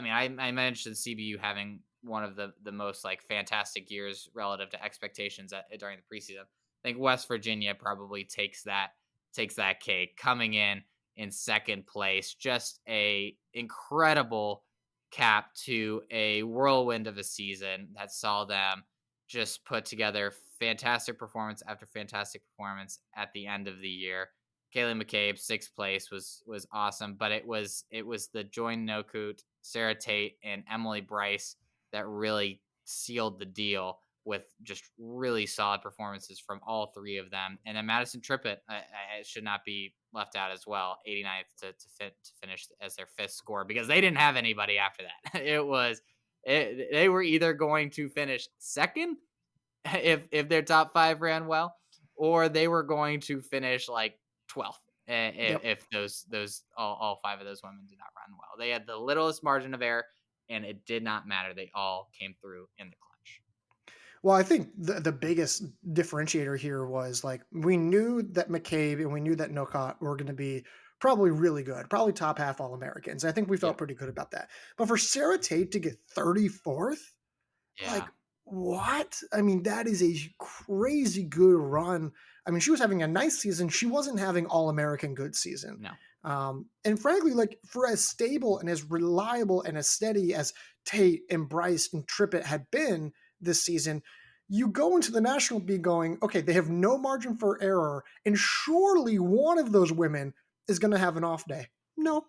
mean, I mentioned CBU having one of the most like fantastic years relative to expectations during the preseason. I think West Virginia probably takes that cake, coming in second place. Just a incredible cap to a whirlwind of a season that saw them just put together fantastic performance after fantastic performance at the end of the year. Kaylee McCabe, sixth place was awesome, but it was the Joy Nokut, Sarah Tate, and Emily Bryce that really sealed the deal with just really solid performances from all three of them. And then Madison Trippett should not be left out as well, 89th to finish as their fifth score, because they didn't have anybody after that. They were either going to finish second if their top five ran well, or they were going to finish like 12th Yep. if those all five of those women did not run well. They had the littlest margin of error, and it did not matter. They all came through in the clutch. Well, I think the biggest differentiator here was like we knew that McCabe and we knew that Nocott were going to be probably really good, probably top half All Americans. I think we Yeah, felt pretty good about that. But for Sarah Tate to get 34th, like yeah, what? I mean, that is a crazy good run. I mean, she was having a nice season. She wasn't having All American good season. no, And frankly, like for as stable and as reliable and as steady as Tate and Bryce and Trippett had been this season, you go into the national B going, okay, they have no margin for error, and surely one of those women is going to have an off day. No,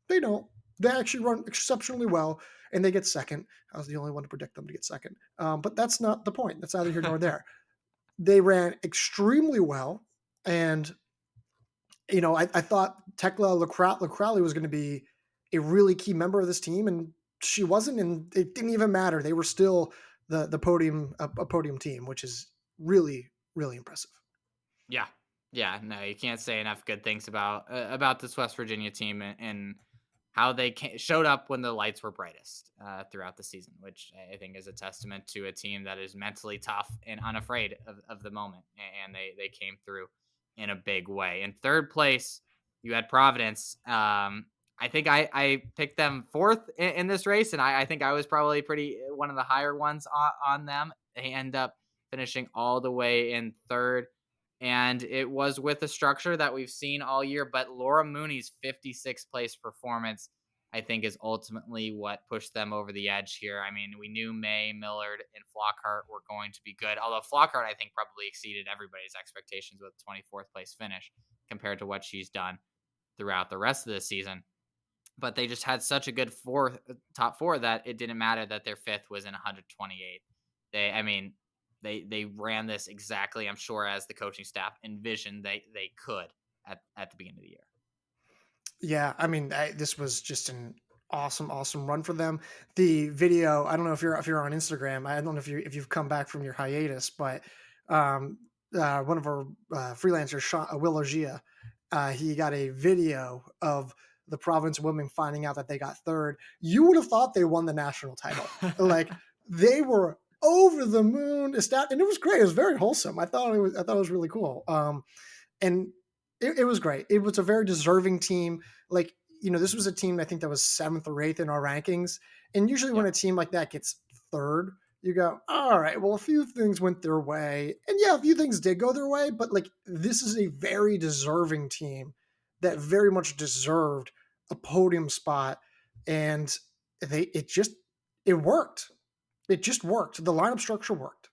they don't. They actually run exceptionally well, and they get second. I was the only one to predict them to get second, but that's not the point. That's neither here nor there. They ran extremely well, and I thought Tekla Lacrowley was going to be a really key member of this team, and she wasn't, and it didn't even matter. They were still the podium a podium team, which is really really impressive. yeah, yeah. No, you can't say enough good things about this West Virginia team, and how they showed up when the lights were brightest throughout the season, which I think is a testament to a team that is mentally tough and unafraid of the moment. And they came through in a big way. In third place, you had Providence. I think I picked them fourth in this race, and I think I was probably pretty one of the higher ones on them. They end up finishing all the way in third, and it was with a structure that we've seen all year. But Laura Mooney's 56th place performance, I think, is ultimately what pushed them over the edge here. I mean, we knew May, Millard, and Flockhart were going to be good, although Flockhart, I think, probably exceeded everybody's expectations with a 24th place finish compared to what she's done throughout the rest of the season. But they just had such a good top four that it didn't matter that their fifth was in 128. I mean, they ran this exactly, I'm sure, as the coaching staff envisioned they could at the beginning of the year. Yeah, I mean, this was just an awesome run for them. The video, I don't know if you're on Instagram. I don't know if you've come back from your hiatus, but um, one of our freelancers, Will Ogia, he got a video of the Providence women finding out that they got third. You would have thought they won the national title. Like they were over the moon, and it was great. It was very wholesome. I thought it was really cool. And it was great. It was a very deserving team. Like, this was a team I think that was seventh or eighth in our rankings. And usually when Yeah. a team like that gets third, you go, all right, well, a few things went their way. And yeah, a few things did go their way, but like this is a very deserving team that very much deserved a podium spot. And it worked. It just worked. The lineup structure worked.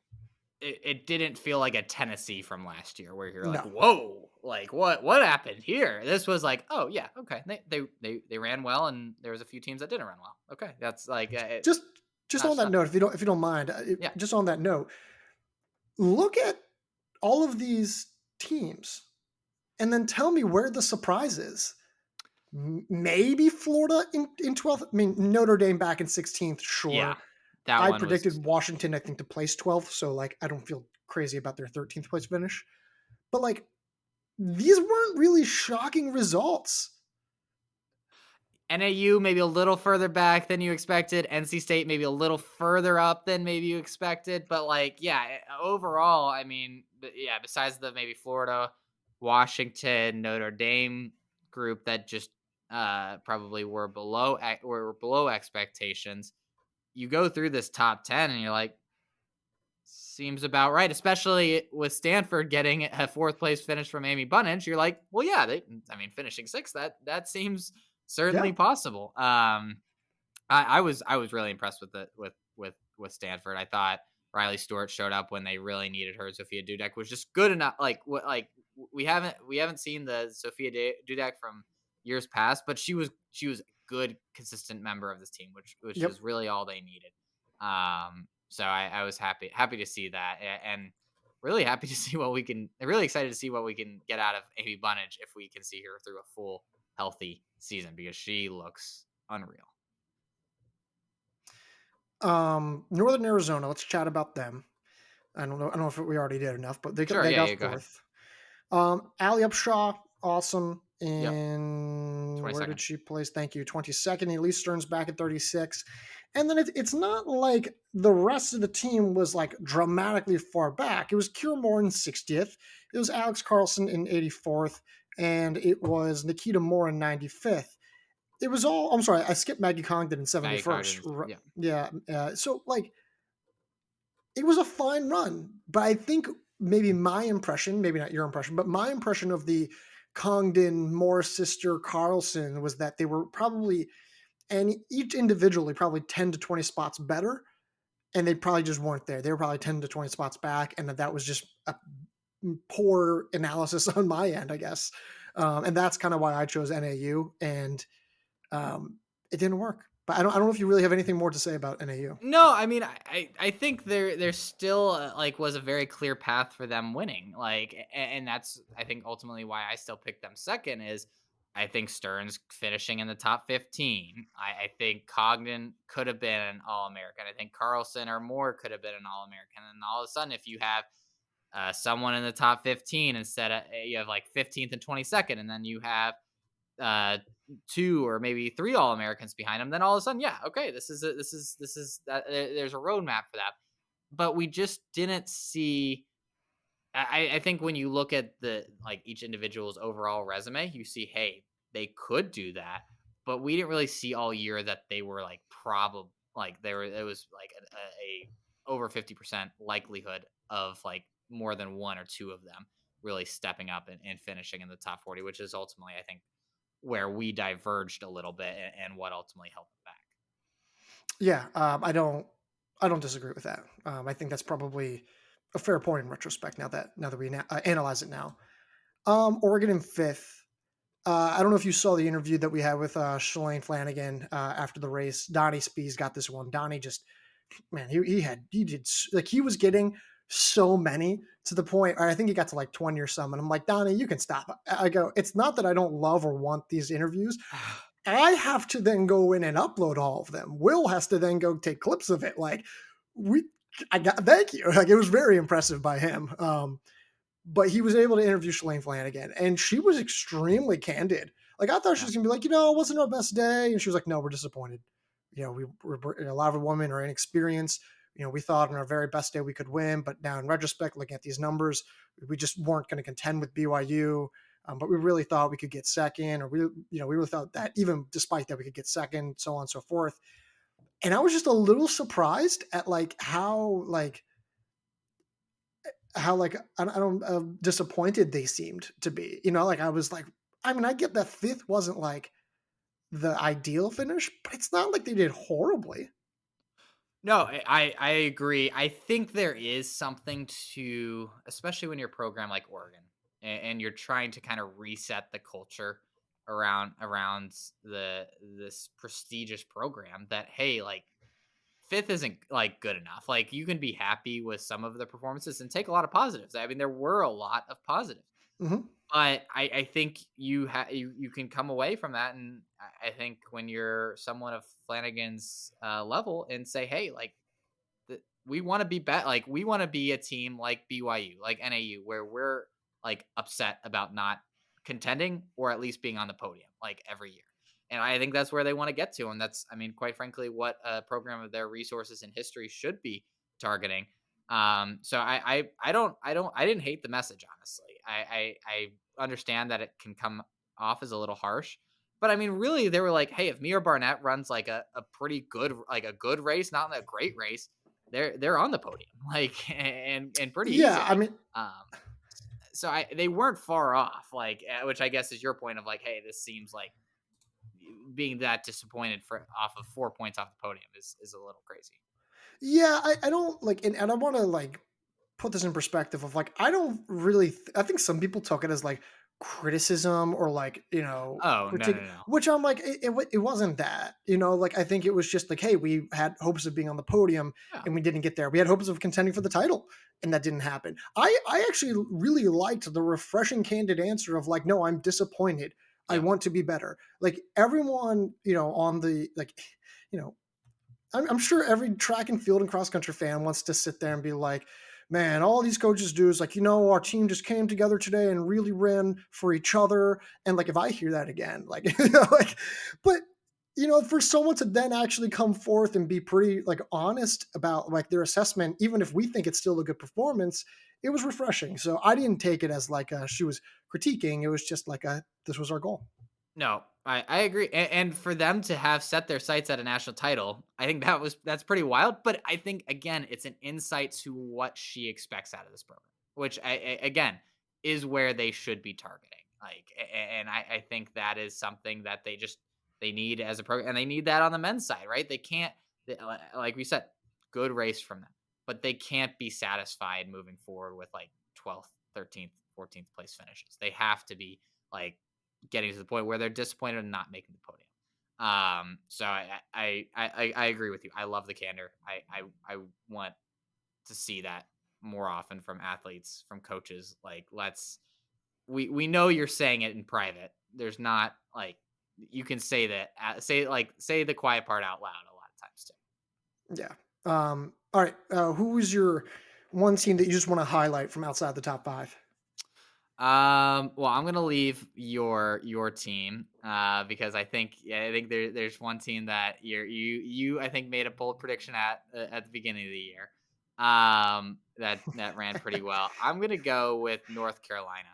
It didn't feel like a Tennessee from last year where you're like, No. whoa, like what happened here? This was like, oh yeah, okay, they ran well, and there was a few teams that didn't run well. Okay, that's like Just just not on that stuff. note, if you don't mind, Yeah, just on that note, look at all of these teams and then tell me where the surprise is. Maybe Florida in 12th. I mean, Notre Dame back in 16th, yeah, sure. that I one was predicted Washington, I think, to place 12th. So, like, I don't feel crazy about their 13th place finish. But, like, these weren't really shocking results. NAU maybe a little further back than you expected. NC State maybe a little further up than maybe you expected. But like, yeah, overall, I mean, yeah, besides the maybe Florida, Washington, Notre Dame group that just probably were below expectations. You go through this top 10 and you're like, seems about right, especially with Stanford getting a fourth place finish from Amy Bunnage. You're like, well, yeah, I mean, finishing sixth, that seems certainly Yeah. possible. I was really impressed with the with Stanford. I thought Riley Stewart showed up when they really needed her. Sophia Dudek was just good enough. We haven't seen the Sophia Dudek from years past, but she was a good, consistent member of this team, which Yep. is really all they needed. So I was happy to see that, and really happy to see what we can. Really excited to see what we can get out of Amy Bunnage if we can see her through a full healthy season because she looks unreal. Northern Arizona. Let's chat about them. I don't know if we already did enough, but Sure, they yeah, got yeah, go ahead. fourth. Ali Upshaw, awesome. Yep, In where did 22nd. she place? Thank you, 22nd. Elise Stearns back at 36. And then it's not like the rest of the team was like dramatically far back. It was Kira Moore in 60th. It was Alex Carlson in 84th. And it was Nikita Moore in 95th. It was all, I'm sorry, I skipped Maggie Congdon in Maggie 71st. Cardin's, yeah. Yeah. So, like, it was a fine run, but I think maybe my impression, maybe not your impression, but my impression of the Congdon, Morris sister, Carlson was that they were probably, and each individually probably 10 to 20 spots better, and they probably just weren't there. They were probably 10 to 20 spots back, and that was just a poor analysis on my end, I guess. And that's kind of why I chose NAU, and it didn't work. But I don't know if you really have anything more to say about NAU. No, I mean, I think there still like was a very clear path for them winning. Like, and that's I think ultimately why I still picked them second is I think Stearns finishing in the top 15. I think Cogden could have been an All American. I think Carlson or Moore could have been an All American. And all of a sudden, if you have someone in the top 15 instead of you have like 15th and 22nd, and then you have uh two or maybe three All Americans behind him, then all of a sudden, yeah, okay, this is that there's a roadmap for that. But we just didn't see. I think when you look at the like each individual's overall resume, you see, hey, they could do that, but we didn't really see all year that they were like probably like there were it was like a over 50% likelihood of like more than one or two of them really stepping up and finishing in the top 40, which is ultimately I think where we diverged a little bit and what ultimately held them back. Yeah, I don't disagree with that. I think that's probably a fair point in retrospect. Now that we analyze it now, Oregon in fifth. I don't know if you saw the interview that we had with Shalane Flanagan after the race. Donnie Spees got this one. Donnie just, man, he was getting so many to the point. I think he got to like 20 or some, and I'm like, Donnie, you can stop. I go, it's not that I don't love or want these interviews. I have to then go in and upload all of them. Will has to then go take clips of it. Like we, I got thank you. Like it was very impressive by him. But he was able to interview Shalane Flanagan, and she was extremely candid. Like I thought she Yeah. was gonna be like, it wasn't our best day, and she was like, no, we're disappointed. A lot of women are inexperienced. We thought on our very best day we could win, but now in retrospect, looking at these numbers, we just weren't going to contend with BYU. But we really thought we could get second, or we really thought that even despite that we could get second, so on and so forth. And I was just a little surprised at like how I don't disappointed they seemed to be. Like I was like, I mean, I get that fifth wasn't like the ideal finish, but it's not like they did horribly. No, I agree. I think there is something to, especially when you're a program like Oregon, and you're trying to kind of reset the culture around this prestigious program. That hey, like fifth isn't like good enough. Like you can be happy with some of the performances and take a lot of positives. I mean, there were a lot of positives. Hmm. But I think you can come away from that, and I think when you're someone of Flanagan's level and say, hey, like we want to be like we want to be a team like BYU, like NAU, where we're like upset about not contending or at least being on the podium like every year. And I think that's where they want to get to. And that's, I mean, quite frankly, what a program of their resources and history should be targeting. So I didn't hate the message, honestly. I understand that it can come off as a little harsh, but I mean, really, they were like, hey, if Mia Barnett runs like a pretty good, like a good race, not a great race, they're on the podium, like, and pretty Yeah, I easily. mean, Um, so they weren't far off, like, which I guess is your point of like, hey, this seems like being that disappointed for off of 4 points off the podium is a little crazy. yeah, I don't like, and I want to like put this in perspective of like I don't really I think some people took it as like criticism or like Oh, no, critique, no, no. which I'm like it wasn't that, like I think it was just like, hey, we had hopes of being on the podium Yeah, and we didn't get there. We had hopes of contending for the title and that didn't happen. I actually really liked the refreshing candid answer of like, no, I'm disappointed. I yeah, want to be better. Like everyone, on the like, you know I'm sure every track and field and cross country fan wants to sit there and be like, man, all these coaches do is like, our team just came together today and really ran for each other. And like, if I hear that again, like, like, but for someone to then actually come forth and be pretty like honest about like their assessment, even if we think it's still a good performance, it was refreshing. So I didn't take it as like she was critiquing. It was just like this was our goal. no, I agree, and for them to have set their sights at a national title, I think that's pretty wild. But I think again, it's an insight to what she expects out of this program, which again is where they should be targeting. Like, and I think that is something that they need as a program, and they need that on the men's side, right? They can't, like we said, good race from them, but they can't be satisfied moving forward with like 12th, 13th, 14th place finishes. They have to be like getting to the point where they're disappointed and not making the podium. So I agree with you. I love the candor. I want to see that more often from athletes, from coaches. Like, we know you're saying it in private. There's not like, you can say that, say the quiet part out loud a lot of times too. Yeah. All right. Who is your one team that you just want to highlight from outside the top five? Well, I'm gonna leave your team, because I think there's one team that you I think made a bold prediction at the beginning of the year, that ran pretty well. I'm gonna go with North Carolina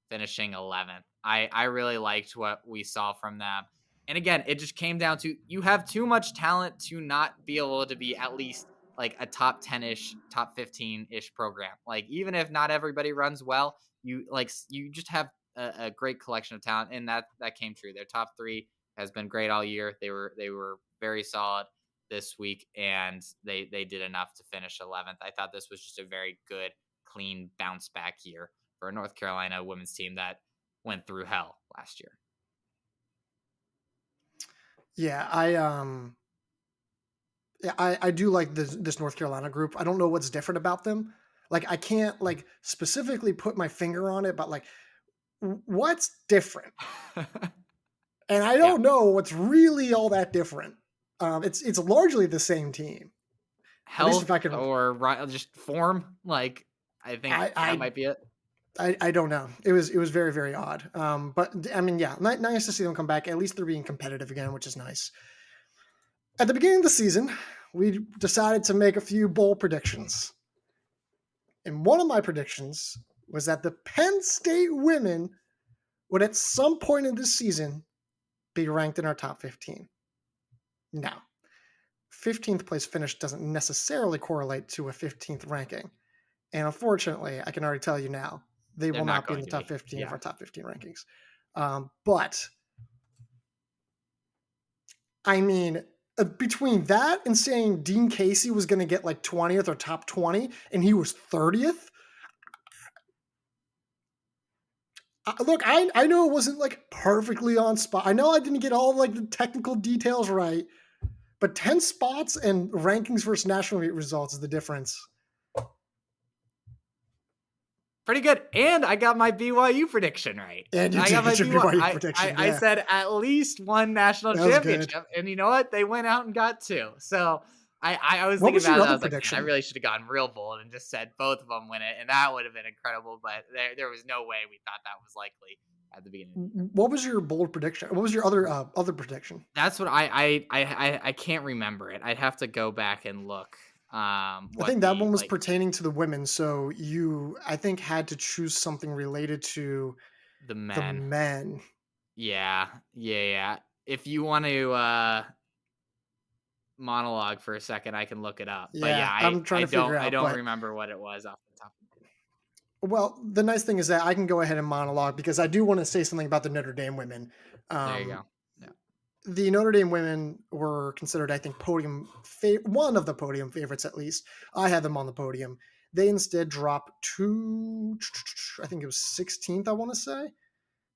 finishing 11th. I really liked what we saw from them, and again, it just came down to, you have too much talent to not be able to be at least like a top 10-ish, top 15-ish program. Like, even if not everybody runs well, you just have a great collection of talent, and that came true. Their top three has been great all year. They were very solid this week, and they did enough to finish 11th. I thought this was just a very good, clean bounce back year for a North Carolina women's team that went through hell last year. Yeah, I do like this North Carolina group. I don't know what's different about them. Like I can't like specifically put my finger on it, but like what's different? And I Yeah, don't know what's really all that different. It's largely the same team. At least if I health can, or just form. Like, I think I that I might be it. I don't know. It was very very odd. But I mean, yeah, nice to see them come back. At least they're being competitive again, which is nice. At the beginning of the season, we decided to make a few bold predictions. And one of my predictions was that the Penn State women would at some point in this season be ranked in our top 15. Now, 15th place finish doesn't necessarily correlate to a 15th ranking. And unfortunately, I can already tell you now, they They're will not not be in going the to top be. 15 of Yeah, our top 15 rankings. But I mean, between that and saying Dean Casey was going to get like 20th or top 20 and he was 30th, look, I know it wasn't like perfectly on spot. I know I didn't get all like the technical details right, but 10 spots and rankings versus national meet results is the difference. pretty good. And I got my BYU prediction right. And you I did got my get your BYU. BYU I prediction. I Yeah, said at least one national that was good. championship, and you know what? They went out and got two. So I was What thinking was your about it. I other was like, man, I prediction? really should have gone real bold and just said both of them win it, and that would have been incredible. But there was no way we thought that was likely at the beginning of the year. What was your bold prediction? What was your other prediction? That's what I can't remember it. I'd have to go back and look, I what think that the, one was like, pertaining to the women, so you, I think, had to choose something related to the the men. men. Yeah, yeah. If you want to, monologue for a second, I can look it up. But yeah, Yeah, I'm trying to figure I out, don't but remember what it was off the top of my head. well, the nice thing is that I can go ahead and monologue because I do want to say something about the Notre Dame women. There you Um, go. Yeah. the Notre Dame women were considered, I think, one of the podium favorites at least. I had them on the podium. They instead dropped to, I think it was 16th. I want to say,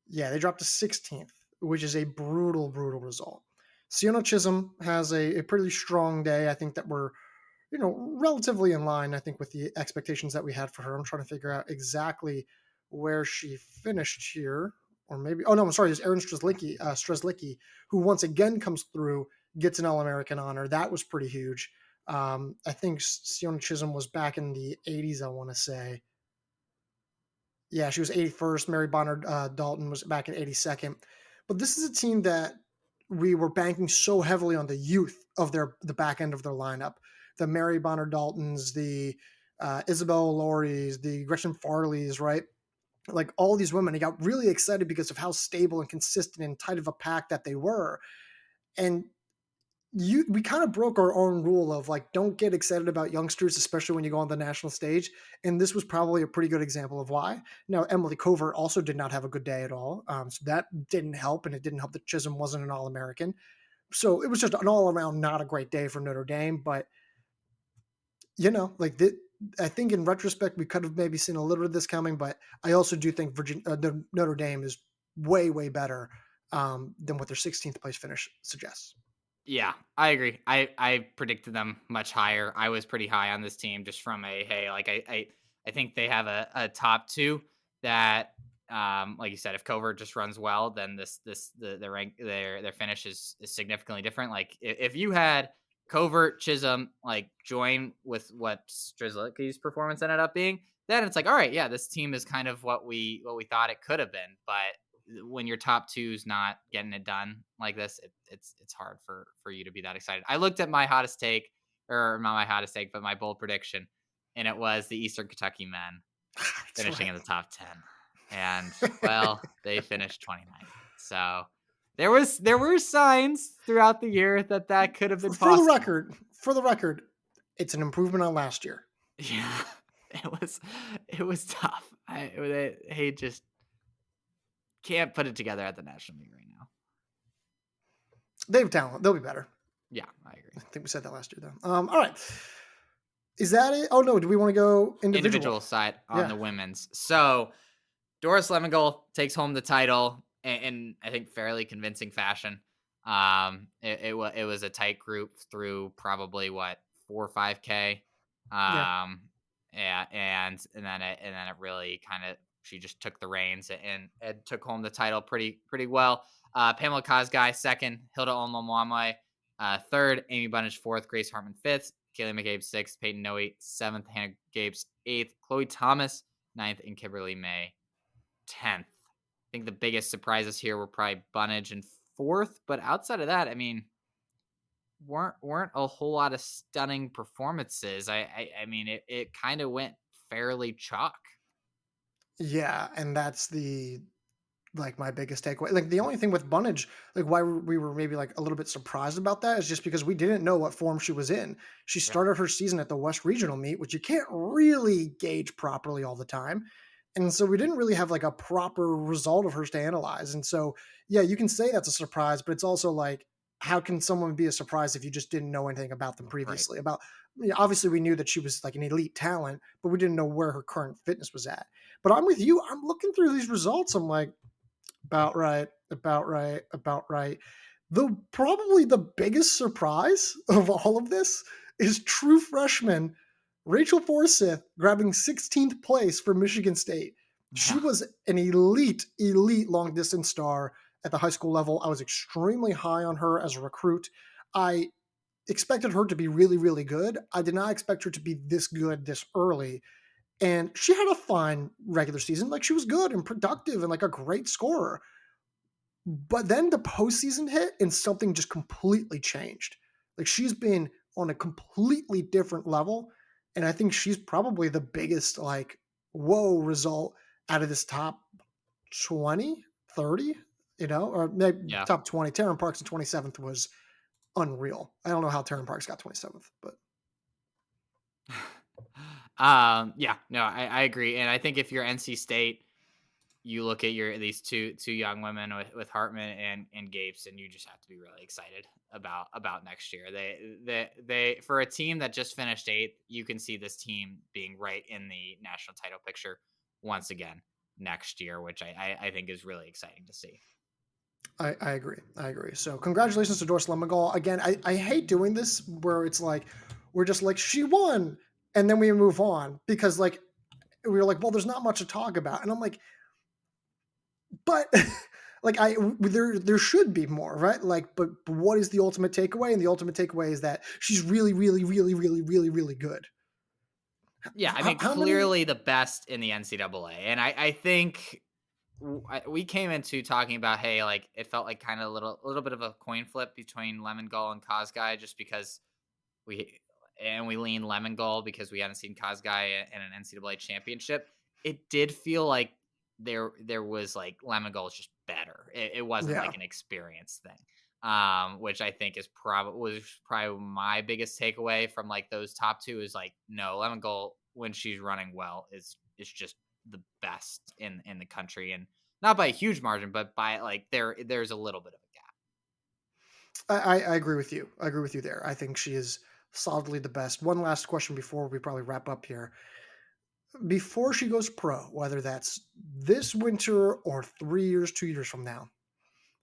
yeah, they dropped to 16th, which is a brutal, brutal result. Sienna Chisholm has a pretty strong day. I think that we're, relatively in line, I think, with the expectations that we had for her. I'm trying to figure out exactly where she finished here. Or maybe, oh no, I'm sorry, it's Aaron Strzelicki, who once again comes through, gets an All American honor. That was pretty huge. I think Sienna Chisholm was back in the 80s, I want to say. Yeah, she was 81st. Mary Bonner Dalton was back in 82nd. But this is a team that we were banking so heavily on the youth of the back end of their lineup. The Mary Bonner Daltons, the Isabel Lauries, the Gretchen Farleys, right? Like all these women, I got really excited because of how stable and consistent and tight of a pack that they were. And we kind of broke our own rule of like don't get excited about youngsters, especially when you go on the national stage, and this was probably a pretty good example of why. Now Emily Covert also did not have a good day at all, so that didn't help, and it didn't help that Chisholm wasn't an All-American. So it was just an all-around not a great day for Notre Dame. But like I think in retrospect we could have maybe seen a little bit of this coming, but I also do think Notre Dame is way way better than what their 16th place finish suggests. Yeah, I agree. I predicted them much higher. I was pretty high on this team just from a, hey, like, I think they have a top two that, like you said, if Covert just runs well, then the rank, their finish is significantly different. Like if you had Covert, Chisholm, like, join with what Strzelecki's performance ended up being, then it's like, all right, yeah, this team is kind of what we thought it could have been. But when your top two's not getting it done like this, it's hard for you to be that excited. I looked at my hottest take, or not my hottest take, but my bold prediction, and it was the Eastern Kentucky men That's finishing in right. the top 10, and well, they finished 29th. So there were signs throughout the year that could have been For the possible. record, for the record, it's an improvement on last year. Yeah, it was tough. He just can't put it together at the national meet right now. They have talent. They'll be better. Yeah, I agree. I think we said that last year, though. All right. Is that it? Oh, no. Do we want to go individual? Individual side on Yeah. the women's. So Doris Lemngole takes home the title in I think fairly convincing fashion. It was a tight group through probably what 4 or 5K. Yeah. Yeah, and then it really kind of, she just took the reins and took home the title pretty well. Pamela Kosgei second, Hilda Olmamwamwe third, Amy Bunnage fourth, Grace Hartman fifth, Kaylee McCabe sixth, Peyton Noe seventh, Hannah Gapes eighth, Chloe Thomas ninth, and Kimberly May 10th. I think the biggest surprises here were probably Bunnage in fourth, but outside of that, I mean, weren't a whole lot of stunning performances. I mean, it kind of went fairly chalk. Yeah. And that's my biggest takeaway. Like the only thing with Bunnage, like why we were maybe like a little bit surprised about that is just because we didn't know what form she was in. She Yeah, started her season at the West Regional meet, which you can't really gauge properly all the time. And so we didn't really have like a proper result of hers to analyze. And so, yeah, you can say that's a surprise, but it's also like, how can someone be a surprise if you just didn't know anything about them right. previously? Obviously, we knew that she was like an elite talent, but we didn't know where her current fitness was at. But I'm with you. I'm looking through these results. I'm like, about right, about right, about right. Probably the biggest surprise of all of this is true freshman Rachel Forsyth grabbing 16th place for Michigan State. She Yeah, was an elite long distance star at the high school level. I was extremely high on her as a recruit. I expected her to be really, really good. I did not expect her to be this good this early. And she had a fine regular season. Like, she was good and productive and like a great scorer. But then the postseason hit and something just completely changed. Like, she's been on a completely different level. And I think she's probably the biggest, like, whoa result out of this top 20, 30, or maybe Yeah. top 20. Taryn Parks in 27th was unreal. I don't know how Taryn Parks got 27th, but Yeah, no, I agree. And I think if you're NC State, you look at these two young women with Hartman and Gapes, and you just have to be really excited about next year. They for a team that just finished eighth, you can see this team being right in the national title picture once again next year, which I think is really exciting to see. I agree. I agree. So congratulations to Doris Lemngole. Again, I hate doing this where it's like we're just like she won and then we move on because like we are like, well, there's not much to talk about. And I'm like, but like there should be more, right? Like, but what is the ultimate takeaway? And the ultimate takeaway is that she's really, really, really, really, really, really good. Yeah, I How, mean, how many? clearly the best in the NCAA, and I think we came into talking about, hey, like it felt like kind of a little bit of a coin flip between Lemon and Kazgai, just because we we lean Lemon because we hadn't seen Kazgai in an NCAA championship. It did feel like there was like Lemon is just better. It wasn't Yeah, like an experience thing. Which I think is probably my biggest takeaway from like those top two is like, no, Lemon when she's running well is just the best in the country, and not by a huge margin, but by like there's a little bit of a gap. I agree with you. I agree with you there. I think she is solidly the best. One last question before we probably wrap up here. Before she goes pro, whether that's this winter or 3 years, 2 years from now,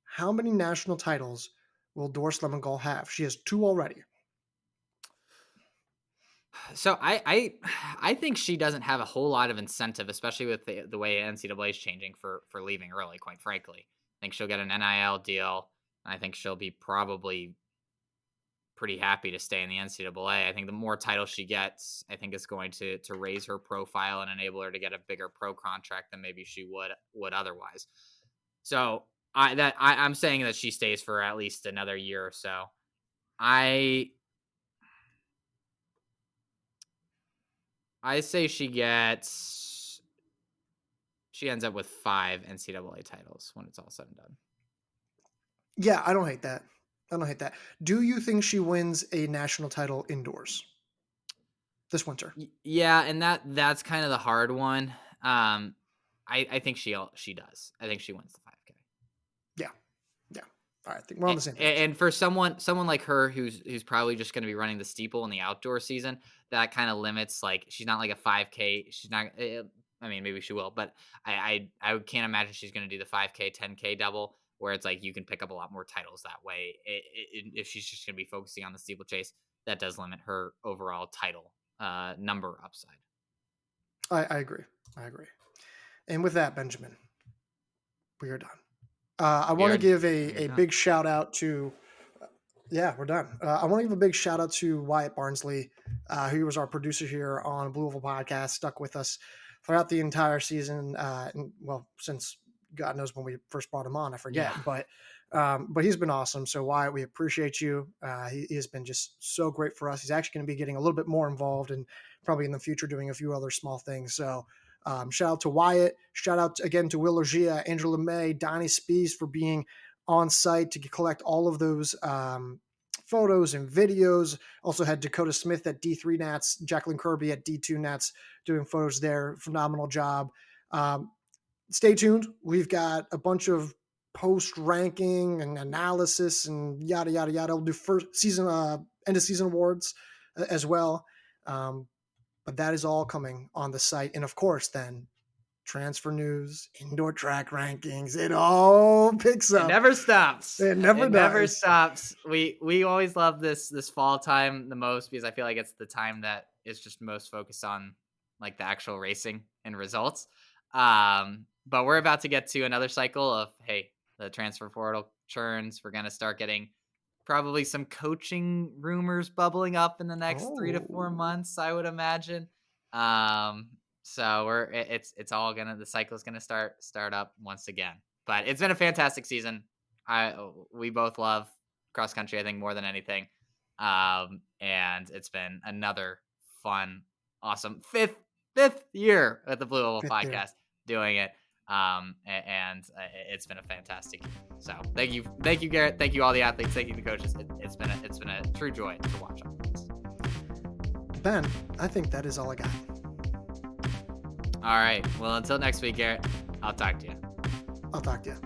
how many national titles will Doris Lemongol have? She has two already. So I think she doesn't have a whole lot of incentive, especially with the way NCAA is changing for leaving early. Quite frankly, I think she'll get an NIL deal. I think she'll be probably pretty happy to stay in the NCAA. I think the more titles she gets, I think it's going to raise her profile and enable her to get a bigger pro contract than maybe she would otherwise. So I'm saying that she stays for at least another year or so. I I say she ends up with 5 NCAA titles when it's all said and done. Yeah, I don't hate that. I don't hate that. Do you think she wins a national title indoors this winter? Yeah, and that's kind of the hard one. I think she does. I think she wins the 5K. Yeah, yeah. All right, I think we're on the same page. And for someone like her who's probably just going to be running the steeple in the outdoor season, that kind of limits, like, she's not like a 5K. She's not. I mean, maybe she will, but I can't imagine she's going to do the 5K 10K double, where it's like you can pick up a lot more titles that way. If she's just going to be focusing on the steeplechase, that does limit her overall title number upside. I agree. I agree. And with that, Benjamin, we are done. I We want to are give we are a done. big shout out to yeah, we're done. I want to give a big shout out to Wyatt Barnsley, who was our producer here on Blue Oval Podcast, stuck with us throughout the entire season. And, well, since God knows when we first brought him on, I Yeah. forget, but he's been awesome. So Wyatt, we appreciate you. He has been just so great for us. He's actually going to be getting a little bit more involved and probably in the future doing a few other small things. So shout out to Wyatt. Shout out again to Will Logia, Angela May, Donnie Spees for being on site to collect all of those photos and videos. Also had Dakota Smith at D3 Nats, Jacqueline Kirby at D2 Nats doing photos there. Phenomenal job. Stay tuned. We've got a bunch of post ranking and analysis and yada yada yada. We'll do first season end of season awards as well. But that is all coming on the site, and of course, then transfer news, indoor track rankings. It all picks It up. never stops. It never It never does. stops. We always love this fall time the most because I feel like it's the time that is just most focused on like the actual racing and results. But we're about to get to another cycle of, hey, the transfer portal churns. We're gonna start getting probably some coaching rumors bubbling up in the next 3 to 4 Oh, months, I would imagine. Um, So it's all the cycle's gonna start up once again. But it's been a fantastic season. We both love cross country, I think, more than anything. And it's been another fun, awesome fifth year at the Blue Oval Fifth year. Podcast doing it. And it's been a fantastic year. So thank you, Garrett. Thank you, all the athletes. Thank you, the coaches. It's been a true joy to watch all this. Ben, I think that is all I got. All right. Well, until next week, Garrett, I'll talk to you. I'll talk to you.